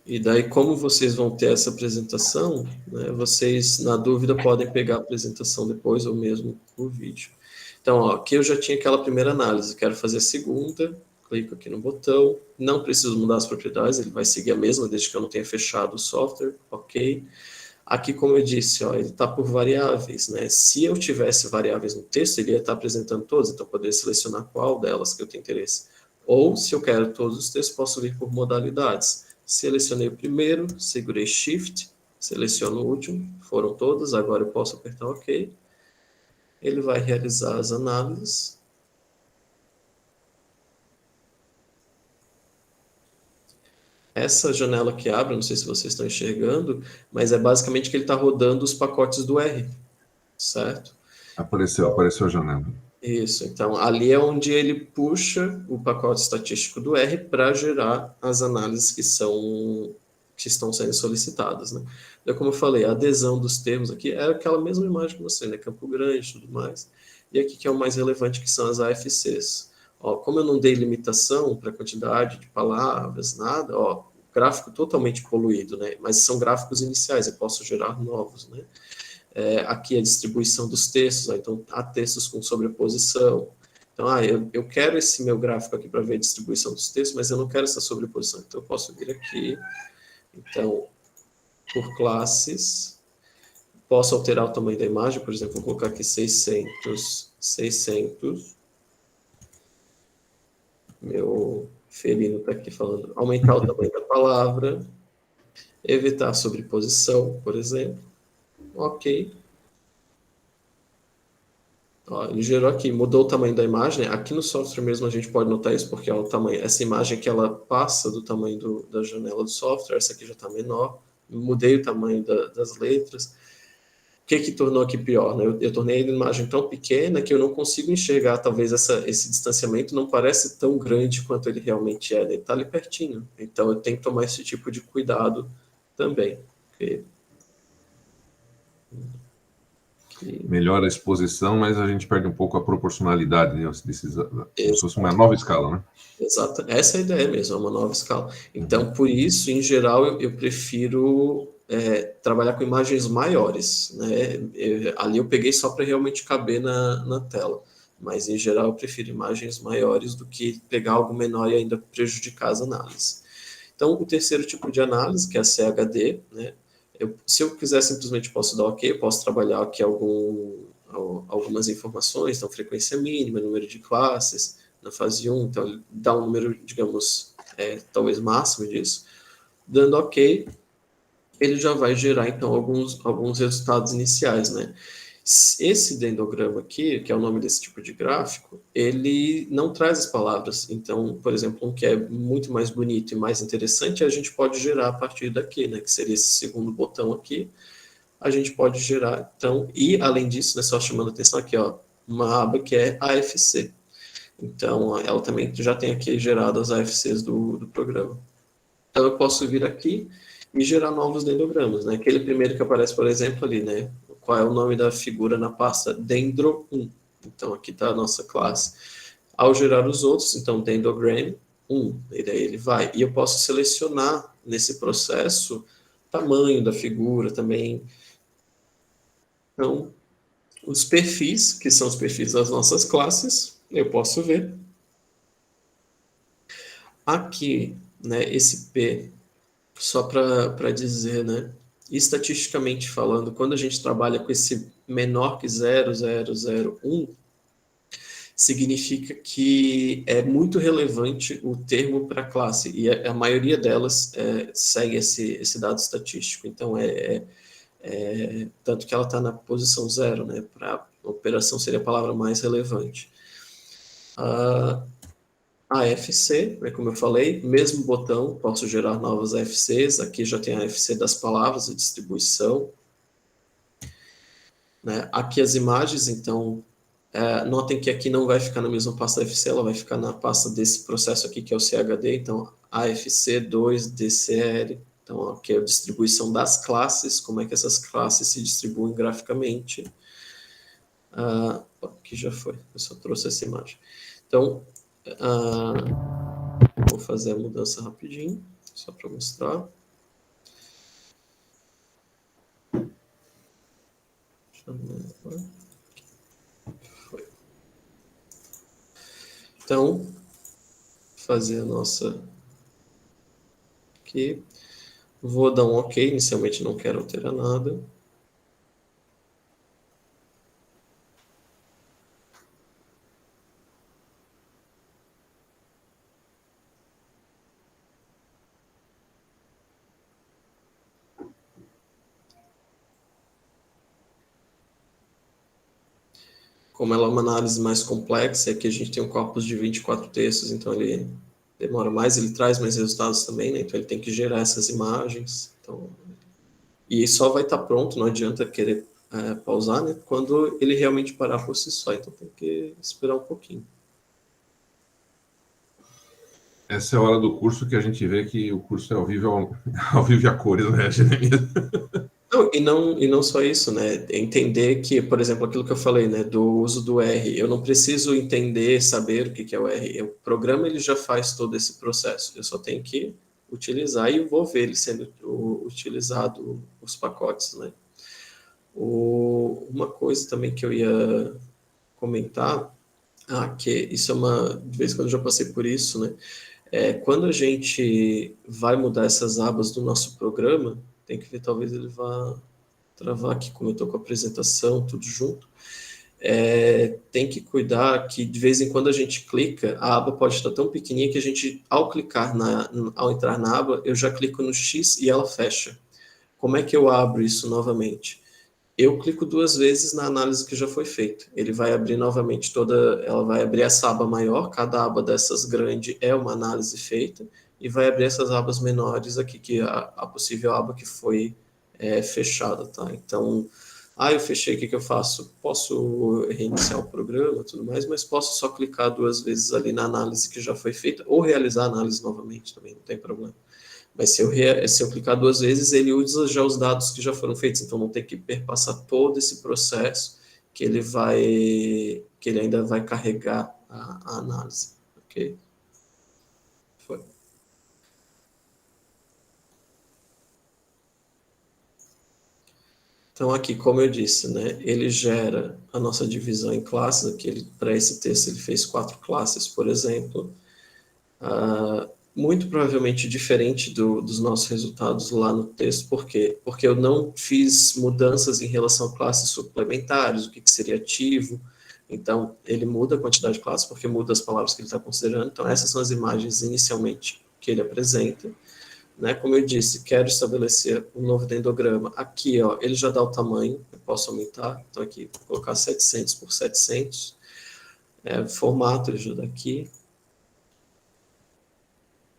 Speaker 2: E daí, como vocês vão ter essa apresentação, né, vocês, na dúvida, podem pegar a apresentação depois ou mesmo o vídeo. Então, ó, aqui eu já tinha aquela primeira análise, quero fazer a segunda, clico aqui no botão, não preciso mudar as propriedades, ele vai seguir a mesma, desde que eu não tenha fechado o software, ok. Aqui, como eu disse, ó, ele está por variáveis, né? Se eu tivesse variáveis no texto, ele ia estar apresentando todas, então eu poderia selecionar qual delas que eu tenho interesse. Ou, se eu quero todos os textos, posso vir por modalidades. Selecionei o primeiro, segurei Shift, seleciono o último, foram todos, agora eu posso apertar OK. Ele vai realizar as análises. Essa janela que abre, não sei se vocês estão enxergando, mas é basicamente que ele está rodando os pacotes do R, certo?
Speaker 3: Apareceu a janela.
Speaker 2: Isso, então ali é onde ele puxa o pacote estatístico do R para gerar as análises que estão sendo solicitadas, né? Então, como eu falei, a adesão dos termos aqui é aquela mesma imagem que você, né? Campo Grande e tudo mais. E aqui que é o mais relevante, que são as AFCs. Ó, como eu não dei limitação para quantidade de palavras, nada, ó, gráfico totalmente poluído, né? Mas são gráficos iniciais, eu posso gerar novos, né? Aqui a distribuição dos textos, ó, então há textos com sobreposição. Então, eu quero esse meu gráfico aqui para ver a distribuição dos textos, mas eu não quero essa sobreposição. Então, eu posso vir aqui, então, por classes, posso alterar o tamanho da imagem, por exemplo, vou colocar aqui 600, meu felino está aqui falando, aumentar o tamanho da palavra, evitar sobreposição, por exemplo, ok. Ó, ele gerou aqui, mudou o tamanho da imagem, né? Aqui no software mesmo a gente pode notar isso, porque é o tamanho, essa imagem que ela passa do tamanho da janela do software, essa aqui já está menor, mudei o tamanho das letras. O que tornou aqui pior? Né? Eu tornei a imagem tão pequena que eu não consigo enxergar, talvez esse distanciamento não parece tão grande quanto ele realmente é, ele está ali pertinho, então eu tenho que tomar esse tipo de cuidado também. Okay?
Speaker 3: Melhora a exposição, mas a gente perde um pouco a proporcionalidade, né? Como se fosse uma nova escala, né?
Speaker 2: Exato, essa é a ideia mesmo, é uma nova escala. Então, por isso, em geral, eu prefiro trabalhar com imagens maiores, né? Ali eu peguei só para realmente caber na tela, mas em geral eu prefiro imagens maiores do que pegar algo menor e ainda prejudicar as análises. Então, o terceiro tipo de análise, que é a CHD, né? Se eu quiser, simplesmente posso dar OK, posso trabalhar aqui algumas informações, então frequência mínima, número de classes, na fase 1, então ele dá um número, digamos, talvez máximo disso. Dando OK, ele já vai gerar, então, alguns resultados iniciais, né? Esse dendrograma aqui, que é o nome desse tipo de gráfico, ele não traz as palavras. Então, por exemplo, um que é muito mais bonito e mais interessante, a gente pode gerar a partir daqui, né? Que seria esse segundo botão aqui. A gente pode gerar, então, e além disso, né, só chamando a atenção aqui, ó, uma aba que é AFC. Então, ela também já tem aqui gerado as AFCs do programa. Então, eu posso vir aqui e gerar novos dendrogramas, né? Aquele primeiro que aparece, por exemplo, ali, né? Qual é o nome da figura na pasta? Dendro 1. Então, aqui está a nossa classe. Ao gerar os outros, então, dendrogram 1, e daí ele vai. E eu posso selecionar nesse processo tamanho da figura também. Então, os perfis, que são os perfis das nossas classes, eu posso ver. Aqui, né, esse P, só para dizer, né, estatisticamente falando, quando a gente trabalha com esse menor que 0,001, significa que é muito relevante o termo para a classe, e a maioria delas segue esse dado estatístico. Então, tanto que ela está na posição 0, né? Para a operação seria a palavra mais relevante. A AFC, né, como eu falei, mesmo botão, posso gerar novas AFCs, aqui já tem a AFC das palavras, a distribuição. Né? Aqui as imagens, então, notem que aqui não vai ficar na mesma pasta AFC, ela vai ficar na pasta desse processo aqui, que é o CHD, então AFC2DCL, então aqui é a distribuição das classes, como é que essas classes se distribuem graficamente. Aqui já foi, eu só trouxe essa imagem. Então, vou fazer a mudança rapidinho, só para mostrar. Foi. Então, fazer a nossa aqui. Vou dar um OK, inicialmente não quero alterar nada. Como ela é uma análise mais complexa, aqui a gente tem um corpus de 24 textos, então ele demora mais, ele traz mais resultados também, né? Então ele tem que gerar essas imagens. Então, e só vai estar pronto, não adianta querer pausar, né? Quando ele realmente parar por si só, então tem que esperar um pouquinho.
Speaker 3: Essa é a hora do curso que a gente vê que o curso é ao vivo, ao vivo e a cores, né, Jeremias?
Speaker 2: Não, e não só isso, né? Entender que, por exemplo, aquilo que eu falei, né, do uso do R, eu não preciso entender, saber o que é o R. O programa ele já faz todo esse processo. Eu só tenho que utilizar e vou ver ele sendo utilizado, os pacotes, né? Uma coisa também que eu ia comentar, que isso é de vez em quando eu já passei por isso, né? Quando a gente vai mudar essas abas do nosso programa, tem que ver, talvez ele vá travar aqui, como eu estou com a apresentação, tudo junto. Tem que cuidar que de vez em quando a gente clica, a aba pode estar tão pequenininha que a gente, ao clicar, ao entrar na aba, eu já clico no X e ela fecha. Como é que eu abro isso novamente? Eu clico 2 vezes na análise que já foi feita. Ele vai abrir novamente ela vai abrir essa aba maior, cada aba dessas grande é uma análise feita, e vai abrir essas abas menores aqui, que é a possível aba que foi fechada, tá? Então, eu fechei, o que eu faço? Posso reiniciar o programa, tudo mais, mas posso só clicar 2 vezes ali na análise que já foi feita, ou realizar a análise novamente também, não tem problema. Mas se eu clicar 2 vezes, ele usa já os dados que já foram feitos, então não tem que perpassar todo esse processo que ele ainda vai carregar a análise, ok? Foi. Então aqui, como eu disse, né, ele gera a nossa divisão em classes, aqui para esse texto ele fez 4 classes, por exemplo, muito provavelmente diferente dos nossos resultados lá no texto. Por quê? Porque eu não fiz mudanças em relação a classes suplementares, o que seria ativo. Então, ele muda a quantidade de classes porque muda as palavras que ele está considerando. Então, essas são as imagens inicialmente que ele apresenta. Né? Como eu disse, quero estabelecer um novo dendrograma. Aqui, ó, ele já dá o tamanho, eu posso aumentar. Então, aqui, vou colocar 700 por 700. Formato, ele já dá aqui.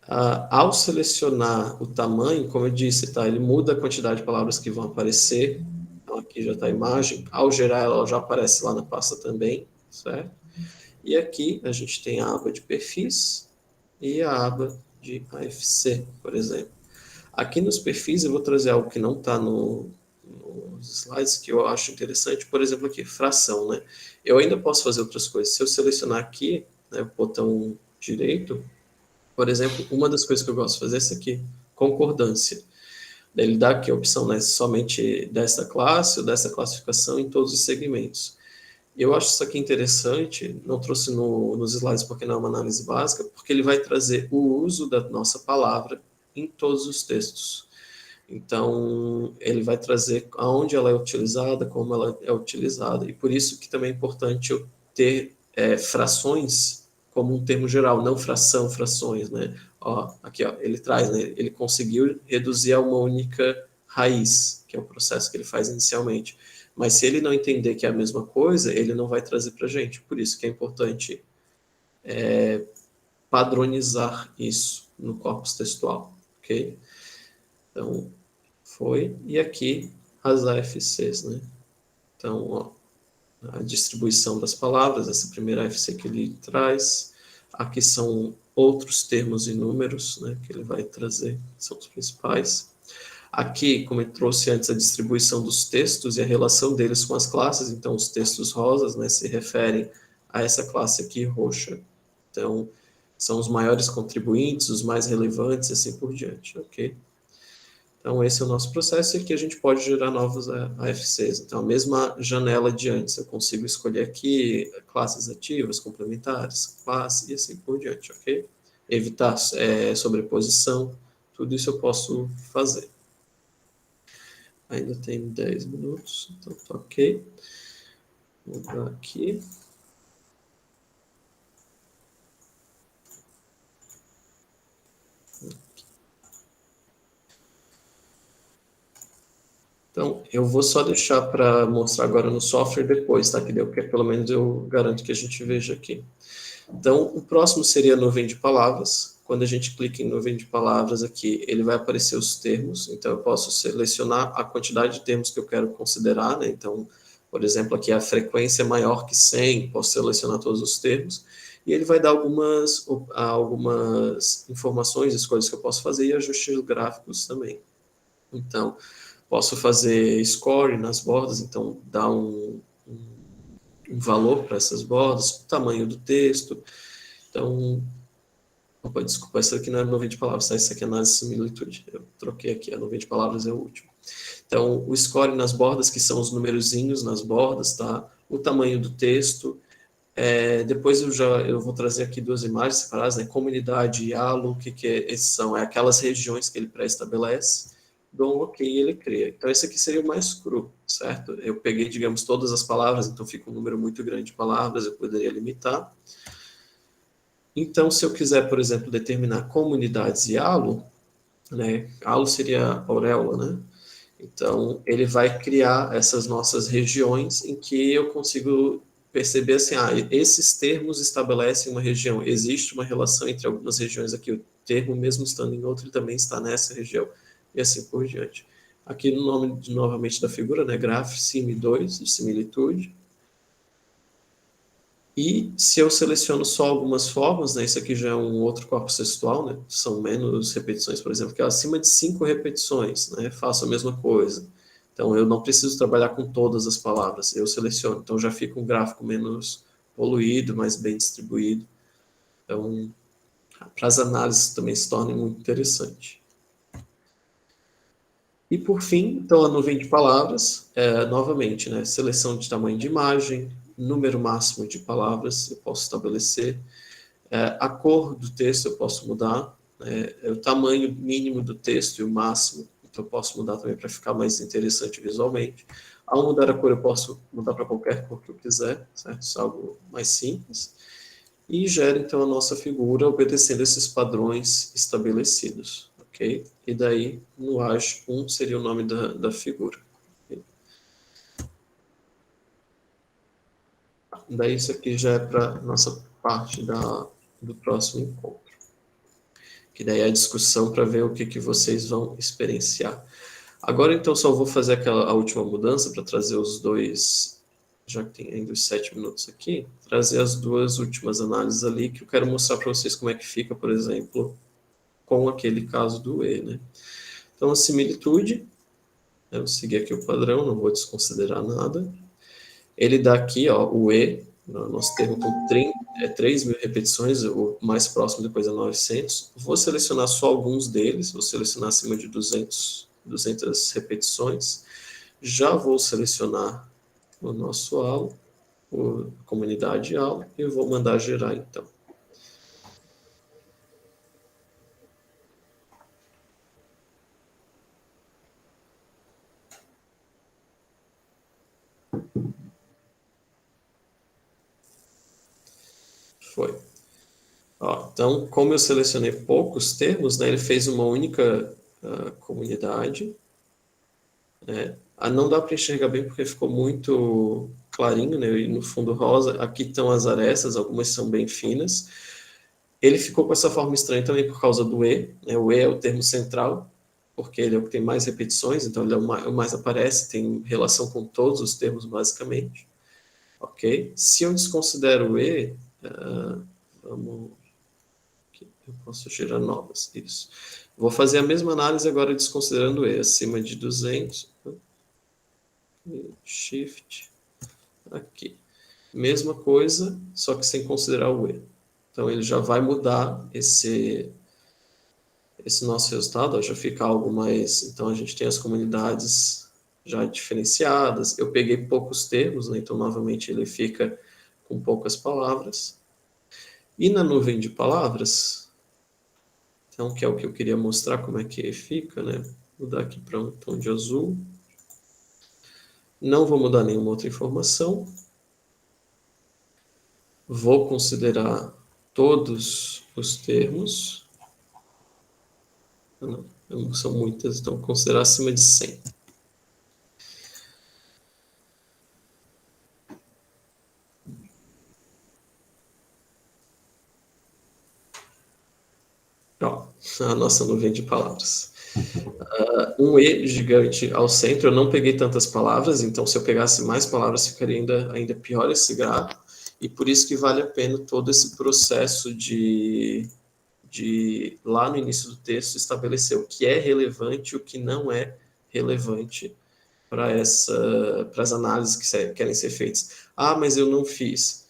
Speaker 2: Ao selecionar o tamanho, como eu disse, tá, ele muda a quantidade de palavras que vão aparecer. Então, aqui já está a imagem. Ao gerar, ela já aparece lá na pasta também, certo? E aqui a gente tem a aba de perfis e a aba de AFC, por exemplo. Aqui nos perfis eu vou trazer algo que não está nos slides, que eu acho interessante. Por exemplo, aqui, fração, né? Eu ainda posso fazer outras coisas. Se eu selecionar aqui, né, o botão direito, por exemplo, uma das coisas que eu gosto de fazer é essa aqui, concordância. Ele dá aqui a opção, né, somente dessa classe ou dessa classificação em todos os segmentos. Eu acho isso aqui interessante, não trouxe nos slides porque não é uma análise básica, porque ele vai trazer o uso da nossa palavra em todos os textos. Então, ele vai trazer aonde ela é utilizada, como ela é utilizada, e por isso que também é importante eu ter frações como um termo geral, não fração, frações, né? Aqui, ele traz, né? Ele conseguiu reduzir a uma única raiz, que é o processo que ele faz inicialmente. Mas se ele não entender que é a mesma coisa, ele não vai trazer para a gente. Por isso que é importante padronizar isso no corpus textual, ok? Então, foi. E aqui, as AFCs, né? Então, ó, a distribuição das palavras, essa primeira AFC que ele traz. Aqui são outros termos e números, né, que ele vai trazer, são os principais. Aqui, como eu trouxe antes, a distribuição dos textos e a relação deles com as classes. Então, os textos rosas, né, se referem a essa classe aqui, roxa. Então, são os maiores contribuintes, os mais relevantes, e assim por diante, ok? Então, esse é o nosso processo, e aqui a gente pode gerar novos AFCs. Então, a mesma janela de antes, eu consigo escolher aqui classes ativas, complementares, classe, e assim por diante, ok? Evitar sobreposição, tudo isso eu posso fazer. Ainda tem 10 minutos, então tá ok. Vou mudar aqui. Então, eu vou só deixar para mostrar agora no software depois, tá? Que deu, que pelo menos eu garanto que a gente veja aqui. Então, o próximo seria a nuvem de palavras. Quando a gente clica em nuvem de palavras aqui, ele vai aparecer os termos. Então, eu posso selecionar a quantidade de termos que eu quero considerar, né? Então, por exemplo, aqui a frequência é maior que 100, posso selecionar todos os termos. E ele vai dar algumas informações, escolhas que eu posso fazer e ajustes gráficos também. Então, posso fazer score nas bordas, então dar um valor para essas bordas, o tamanho do texto. Então, opa, desculpa, essa aqui não é nuvem de palavras, tá? Essa aqui é análise de similitude. Eu troquei aqui, a nuvem de palavras é o último. Então, o score nas bordas, que são os numerozinhos nas bordas, tá? O tamanho do texto. Depois eu vou trazer aqui duas imagens separadas, né? Comunidade e halo, o que esses são? É aquelas regiões que ele pré-estabelece. Dou um ok e ele cria. Então, esse aqui seria o mais cru, certo? Eu peguei, digamos, todas as palavras, então fica um número muito grande de palavras, eu poderia limitar. Então, se eu quiser, por exemplo, determinar comunidades e halo, né? Halo seria a auréola, né? Então, ele vai criar essas nossas regiões em que eu consigo perceber assim, esses termos estabelecem uma região, existe uma relação entre algumas regiões aqui, o termo mesmo estando em outra, ele também está nessa região, e assim por diante. Aqui no nome, novamente, da figura, né, graph sim2, de similitude. E se eu seleciono só algumas formas, né, isso aqui já é um outro corpus textual, né, são menos repetições, por exemplo, que é acima de 5 repetições, né, faço a mesma coisa. Então, eu não preciso trabalhar com todas as palavras, eu seleciono. Então, já fica um gráfico menos poluído, mais bem distribuído. Então, para as análises também se torna muito interessante. E, por fim, então, a nuvem de palavras, novamente, né, seleção de tamanho de imagem, número máximo de palavras eu posso estabelecer, a cor do texto eu posso mudar, o tamanho mínimo do texto e o máximo, então eu posso mudar também para ficar mais interessante visualmente. Ao mudar a cor, eu posso mudar para qualquer cor que eu quiser, certo? Isso é algo mais simples. E gera, então, a nossa figura obedecendo esses padrões estabelecidos, ok? E daí, no AGE1 seria o nome da figura. Okay? Daí, isso aqui já é para a nossa parte do próximo encontro. Que daí é a discussão para ver o que vocês vão experienciar. Agora, então, só vou fazer a última mudança para trazer os dois, já que tem ainda os 7 minutos aqui, trazer as duas últimas análises ali, que eu quero mostrar para vocês como é que fica, por exemplo, com aquele caso do E, né? Então, a similitude, eu vou seguir aqui o padrão, não vou desconsiderar nada. Ele dá aqui, ó, o E, nosso termo com 3.000 repetições, o mais próximo depois é 900. Vou selecionar só alguns deles, vou selecionar acima de 200 repetições. Já vou selecionar o nosso halo, a comunidade halo, e vou mandar gerar, então. Foi. Ó, então, como eu selecionei poucos termos, né, ele fez uma única comunidade. Não dá para enxergar bem porque ficou muito clarinho, né, e no fundo rosa. Aqui estão as arestas, algumas são bem finas. Ele ficou com essa forma estranha também por causa do E. Né, o E é o termo central, porque ele é o que tem mais repetições, então ele é o mais aparece, tem relação com todos os termos, basicamente. Ok? Se eu desconsidero o E, eu posso gerar novas, isso. Vou fazer a mesma análise agora desconsiderando E, acima de 200. Shift, aqui. Mesma coisa, só que sem considerar o E. Então, ele já vai mudar esse esse nosso resultado, ó, já fica algo mais... Então, a gente tem as comunidades já diferenciadas. Eu peguei poucos termos, né? Então, novamente, ele fica com poucas palavras. E na nuvem de palavras, então, que é o que eu queria mostrar como é que fica, né? Vou mudar aqui para um tom de azul. Não vou mudar nenhuma outra informação. Vou considerar todos os termos. Não, são muitas, então vou considerar acima de 100. Ó, a nossa nuvem de palavras. Um E gigante ao centro, eu não peguei tantas palavras, então se eu pegasse mais palavras ficaria ainda pior esse gráfico, e por isso que vale a pena todo esse processo de lá no início do texto, estabelecer o que é relevante e o que não é relevante para as análises que querem ser feitas. Ah, mas eu não fiz.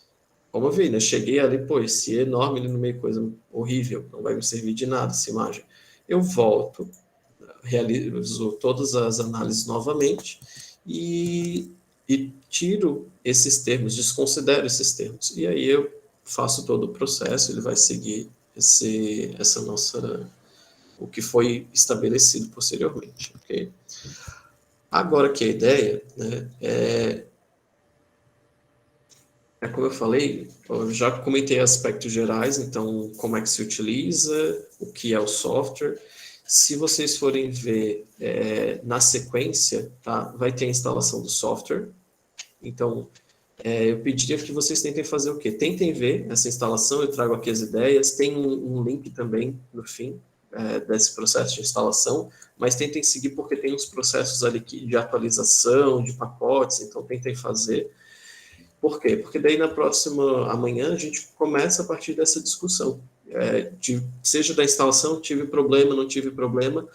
Speaker 2: Como eu vi, né? Cheguei ali, pô, esse enorme ali no meio, coisa horrível, não vai me servir de nada essa imagem. Eu volto, realizo todas as análises novamente e tiro esses termos, desconsidero esses termos. E aí eu faço todo o processo, ele vai seguir o que foi estabelecido posteriormente, ok? Agora que a ideia, né, como eu falei, eu já comentei aspectos gerais, então como é que se utiliza, o que é o software. Se vocês forem ver na sequência, tá, vai ter a instalação do software. Então, eu pediria que vocês tentem fazer o quê? Tentem ver essa instalação, eu trago aqui as ideias, tem um link também no fim desse processo de instalação, mas tentem seguir porque tem uns processos ali de atualização, de pacotes, então tentem fazer. Por quê? Porque daí amanhã a gente começa a partir dessa discussão, seja da instalação, tive problema, não tive problema,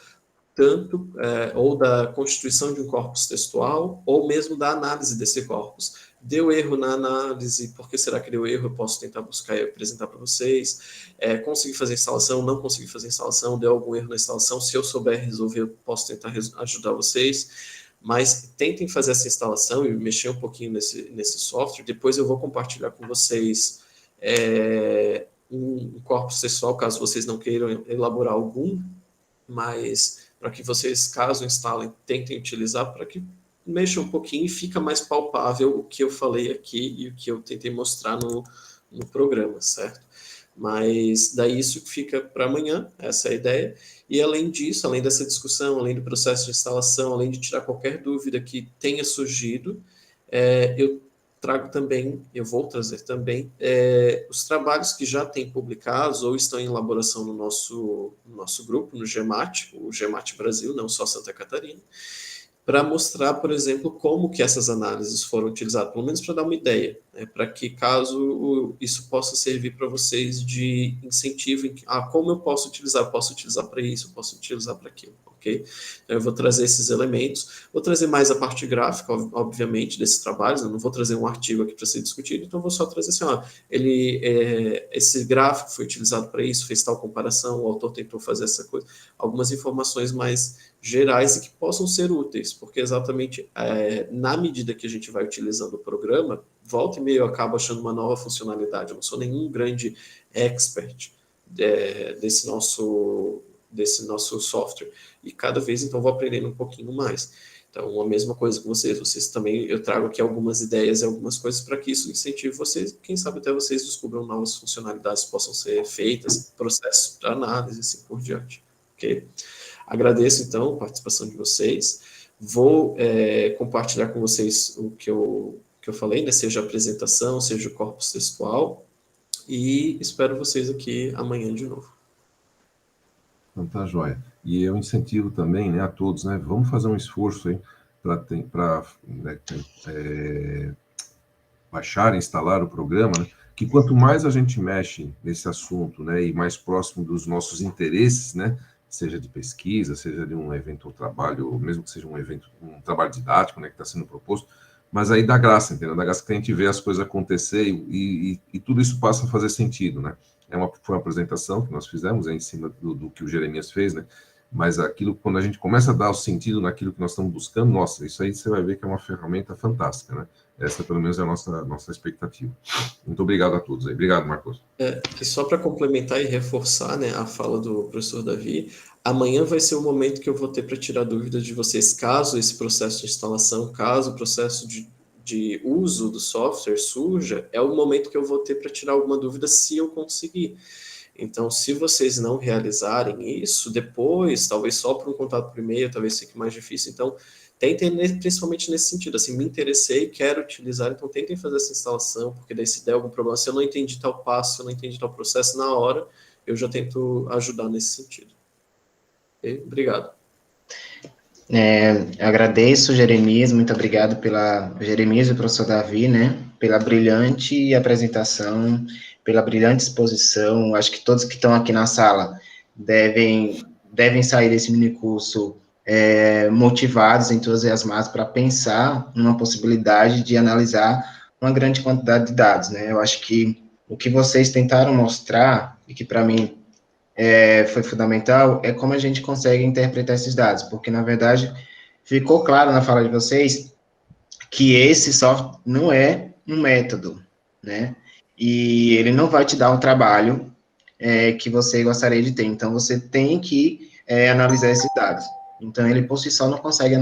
Speaker 2: tanto ou da constituição de um corpus textual, ou mesmo da análise desse corpus. Deu erro na análise, por que será que deu erro? Eu posso tentar buscar e apresentar para vocês. Consegui fazer instalação, não consegui fazer instalação, deu algum erro na instalação, se eu souber resolver, eu posso tentar ajudar vocês. Mas tentem fazer essa instalação e mexer um pouquinho nesse software. Depois eu vou compartilhar com vocês um corpus textual, caso vocês não queiram elaborar algum, mas para que vocês, caso instalem, tentem utilizar para que mexa um pouquinho e fica mais palpável o que eu falei aqui e o que eu tentei mostrar no programa, certo? Mas daí isso fica para amanhã, essa é a ideia. E além disso, além dessa discussão, além do processo de instalação, além de tirar qualquer dúvida que tenha surgido, eu vou trazer também os trabalhos que já têm publicados ou estão em elaboração no nosso grupo, no GEMAT, o GEMAT Brasil, não só Santa Catarina, para mostrar, por exemplo, como que essas análises foram utilizadas, pelo menos para dar uma ideia, né, para que caso isso possa servir para vocês de incentivo, como eu posso utilizar para isso, posso utilizar para aquilo, ok? Então, eu vou trazer esses elementos, vou trazer mais a parte gráfica, obviamente, desses trabalhos, eu não vou trazer um artigo aqui para ser discutido, então vou só trazer assim, esse gráfico foi utilizado para isso, fez tal comparação, o autor tentou fazer essa coisa, algumas informações mais gerais e que possam ser úteis, porque exatamente na medida que a gente vai utilizando o programa, volta e meia eu acabo achando uma nova funcionalidade, eu não sou nenhum grande expert desse nosso software, e cada vez então vou aprendendo um pouquinho mais. Então, a mesma coisa com vocês também, eu trago aqui algumas ideias e algumas coisas para que isso incentive vocês, quem sabe até vocês descubram novas funcionalidades que possam ser feitas, processos para análise e assim por diante, ok? Agradeço, então, a participação de vocês. Vou compartilhar com vocês o que eu falei, né? Seja a apresentação, seja o corpus textual, e espero vocês aqui amanhã de novo.
Speaker 3: Então, tá joia. E eu incentivo também, né, a todos, né? Vamos fazer um esforço aí para baixar e instalar o programa, né? Que quanto mais a gente mexe nesse assunto, né, e mais próximo dos nossos interesses, né, seja de pesquisa, seja de um evento ou trabalho, mesmo que seja um trabalho didático, né, que está sendo proposto, mas aí dá graça, entendeu? Dá graça que a gente vê as coisas acontecer e tudo isso passa a fazer sentido, né? Foi uma apresentação que nós fizemos em cima do que o Jeremias fez, né? Mas aquilo, quando a gente começa a dar o sentido naquilo que nós estamos buscando, nossa, isso aí você vai ver que é uma ferramenta fantástica, né? Essa, pelo menos, é a nossa expectativa. Muito obrigado a todos aí. Obrigado, Marcos.
Speaker 2: E só para complementar e reforçar, né, a fala do professor Davi, amanhã vai ser o momento que eu vou ter para tirar dúvidas de vocês, caso esse processo de instalação, caso o processo de uso do software surja, é o momento que eu vou ter para tirar alguma dúvida se eu conseguir. Então, se vocês não realizarem isso, depois, talvez só por um contato por e-mail, talvez fique mais difícil. Então, tentem, principalmente nesse sentido, assim, me interessei, quero utilizar, então tentem fazer essa instalação, porque daí se der algum problema, se eu não entendi tal passo, se eu não entendi tal processo, na hora, eu já tento ajudar nesse sentido. Okay? Obrigado.
Speaker 1: Agradeço, Jeremias, muito obrigado Jeremias e o professor Davi, né, pela brilhante apresentação, pela brilhante exposição. Acho que todos que estão aqui na sala devem sair desse minicurso motivados, entusiasmados para pensar numa possibilidade de analisar uma grande quantidade de dados, né. Eu acho que o que vocês tentaram mostrar, e que para mim foi fundamental, é como a gente consegue interpretar esses dados, porque, na verdade, ficou claro na fala de vocês que esse software não é um método, né, e ele não vai te dar um trabalho que você gostaria de ter, então você tem que analisar esses dados. Então, ele por si só não consegue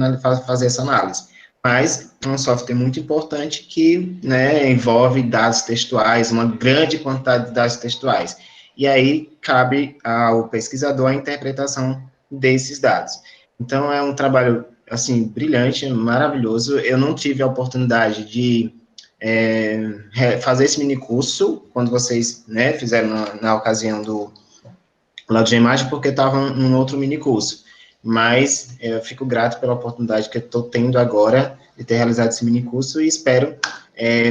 Speaker 1: fazer essa análise, mas é um software muito importante que, né, envolve dados textuais, uma grande quantidade de dados textuais. E aí, cabe ao pesquisador a interpretação desses dados. Então, é um trabalho, assim, brilhante, maravilhoso. Eu não tive a oportunidade de fazer esse minicurso, quando vocês, né, fizeram na ocasião do Laudo de Imagem, porque estava num outro minicurso. Mas eu fico grato pela oportunidade que eu estou tendo agora de ter realizado esse minicurso e espero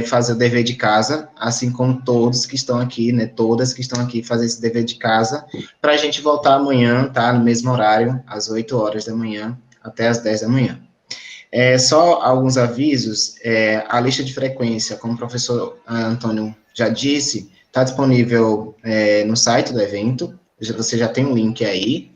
Speaker 1: fazer o dever de casa, assim como todos que estão aqui, né, todas que estão aqui, fazer esse dever de casa, para a gente voltar amanhã, tá, no mesmo horário, às 8 horas da manhã, até às 10 da manhã. Só alguns avisos, a lista de frequência, como o professor Antônio já disse, está disponível no site do evento, você já tem um link aí,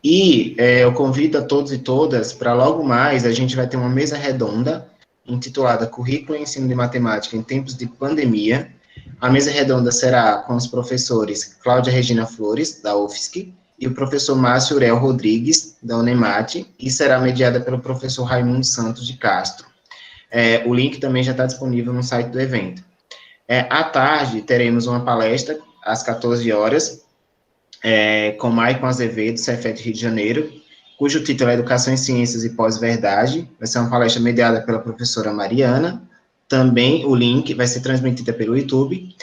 Speaker 1: e eu convido a todos e todas para logo mais, a gente vai ter uma mesa redonda, intitulada Currículo e Ensino de Matemática em Tempos de Pandemia. A mesa redonda será com os professores Cláudia Regina Flores, da UFSC, e o professor Márcio Urel Rodrigues, da Unemate, e será mediada pelo professor Raimundo Santos de Castro. O link também já está disponível no site do evento. À tarde, teremos uma palestra, às 14 horas, com Maicon Azevedo, Cefet Rio de Janeiro, cujo título é Educação em Ciências e Pós-Verdade. Vai ser uma palestra mediada pela professora Mariana. Também o link vai ser transmitida pelo YouTube.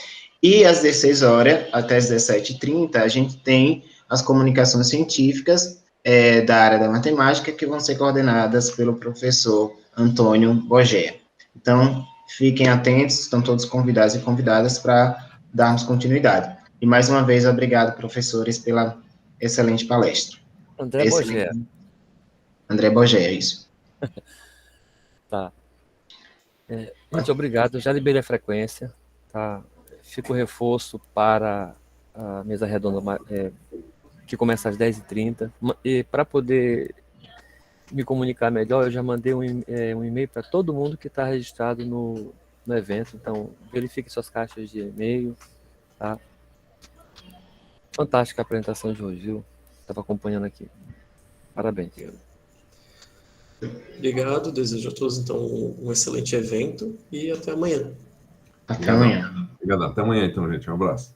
Speaker 1: E às 16 horas, até às 17h30, a gente tem as comunicações científicas da área da matemática, que vão ser coordenadas pelo professor Antônio Bogea. Então, fiquem atentos, estão todos convidados e convidadas para darmos continuidade. E, mais uma vez, obrigado, professores, pela excelente palestra.
Speaker 5: André Bogea.
Speaker 1: André Bogea, isso.
Speaker 5: Tá. Gente, obrigado. Já liberei a frequência. Tá? Fica o reforço para a mesa redonda que começa às 10h30. E para poder me comunicar melhor, eu já mandei um e-mail para todo mundo que está registrado no evento. Então, verifique suas caixas de e-mail. Tá? Fantástica a apresentação de hoje, viu? Estava acompanhando aqui. Parabéns.
Speaker 2: Obrigado, desejo a todos, então, um excelente evento e até amanhã.
Speaker 1: Até amanhã.
Speaker 3: Obrigado. Até amanhã, então, gente. Um abraço.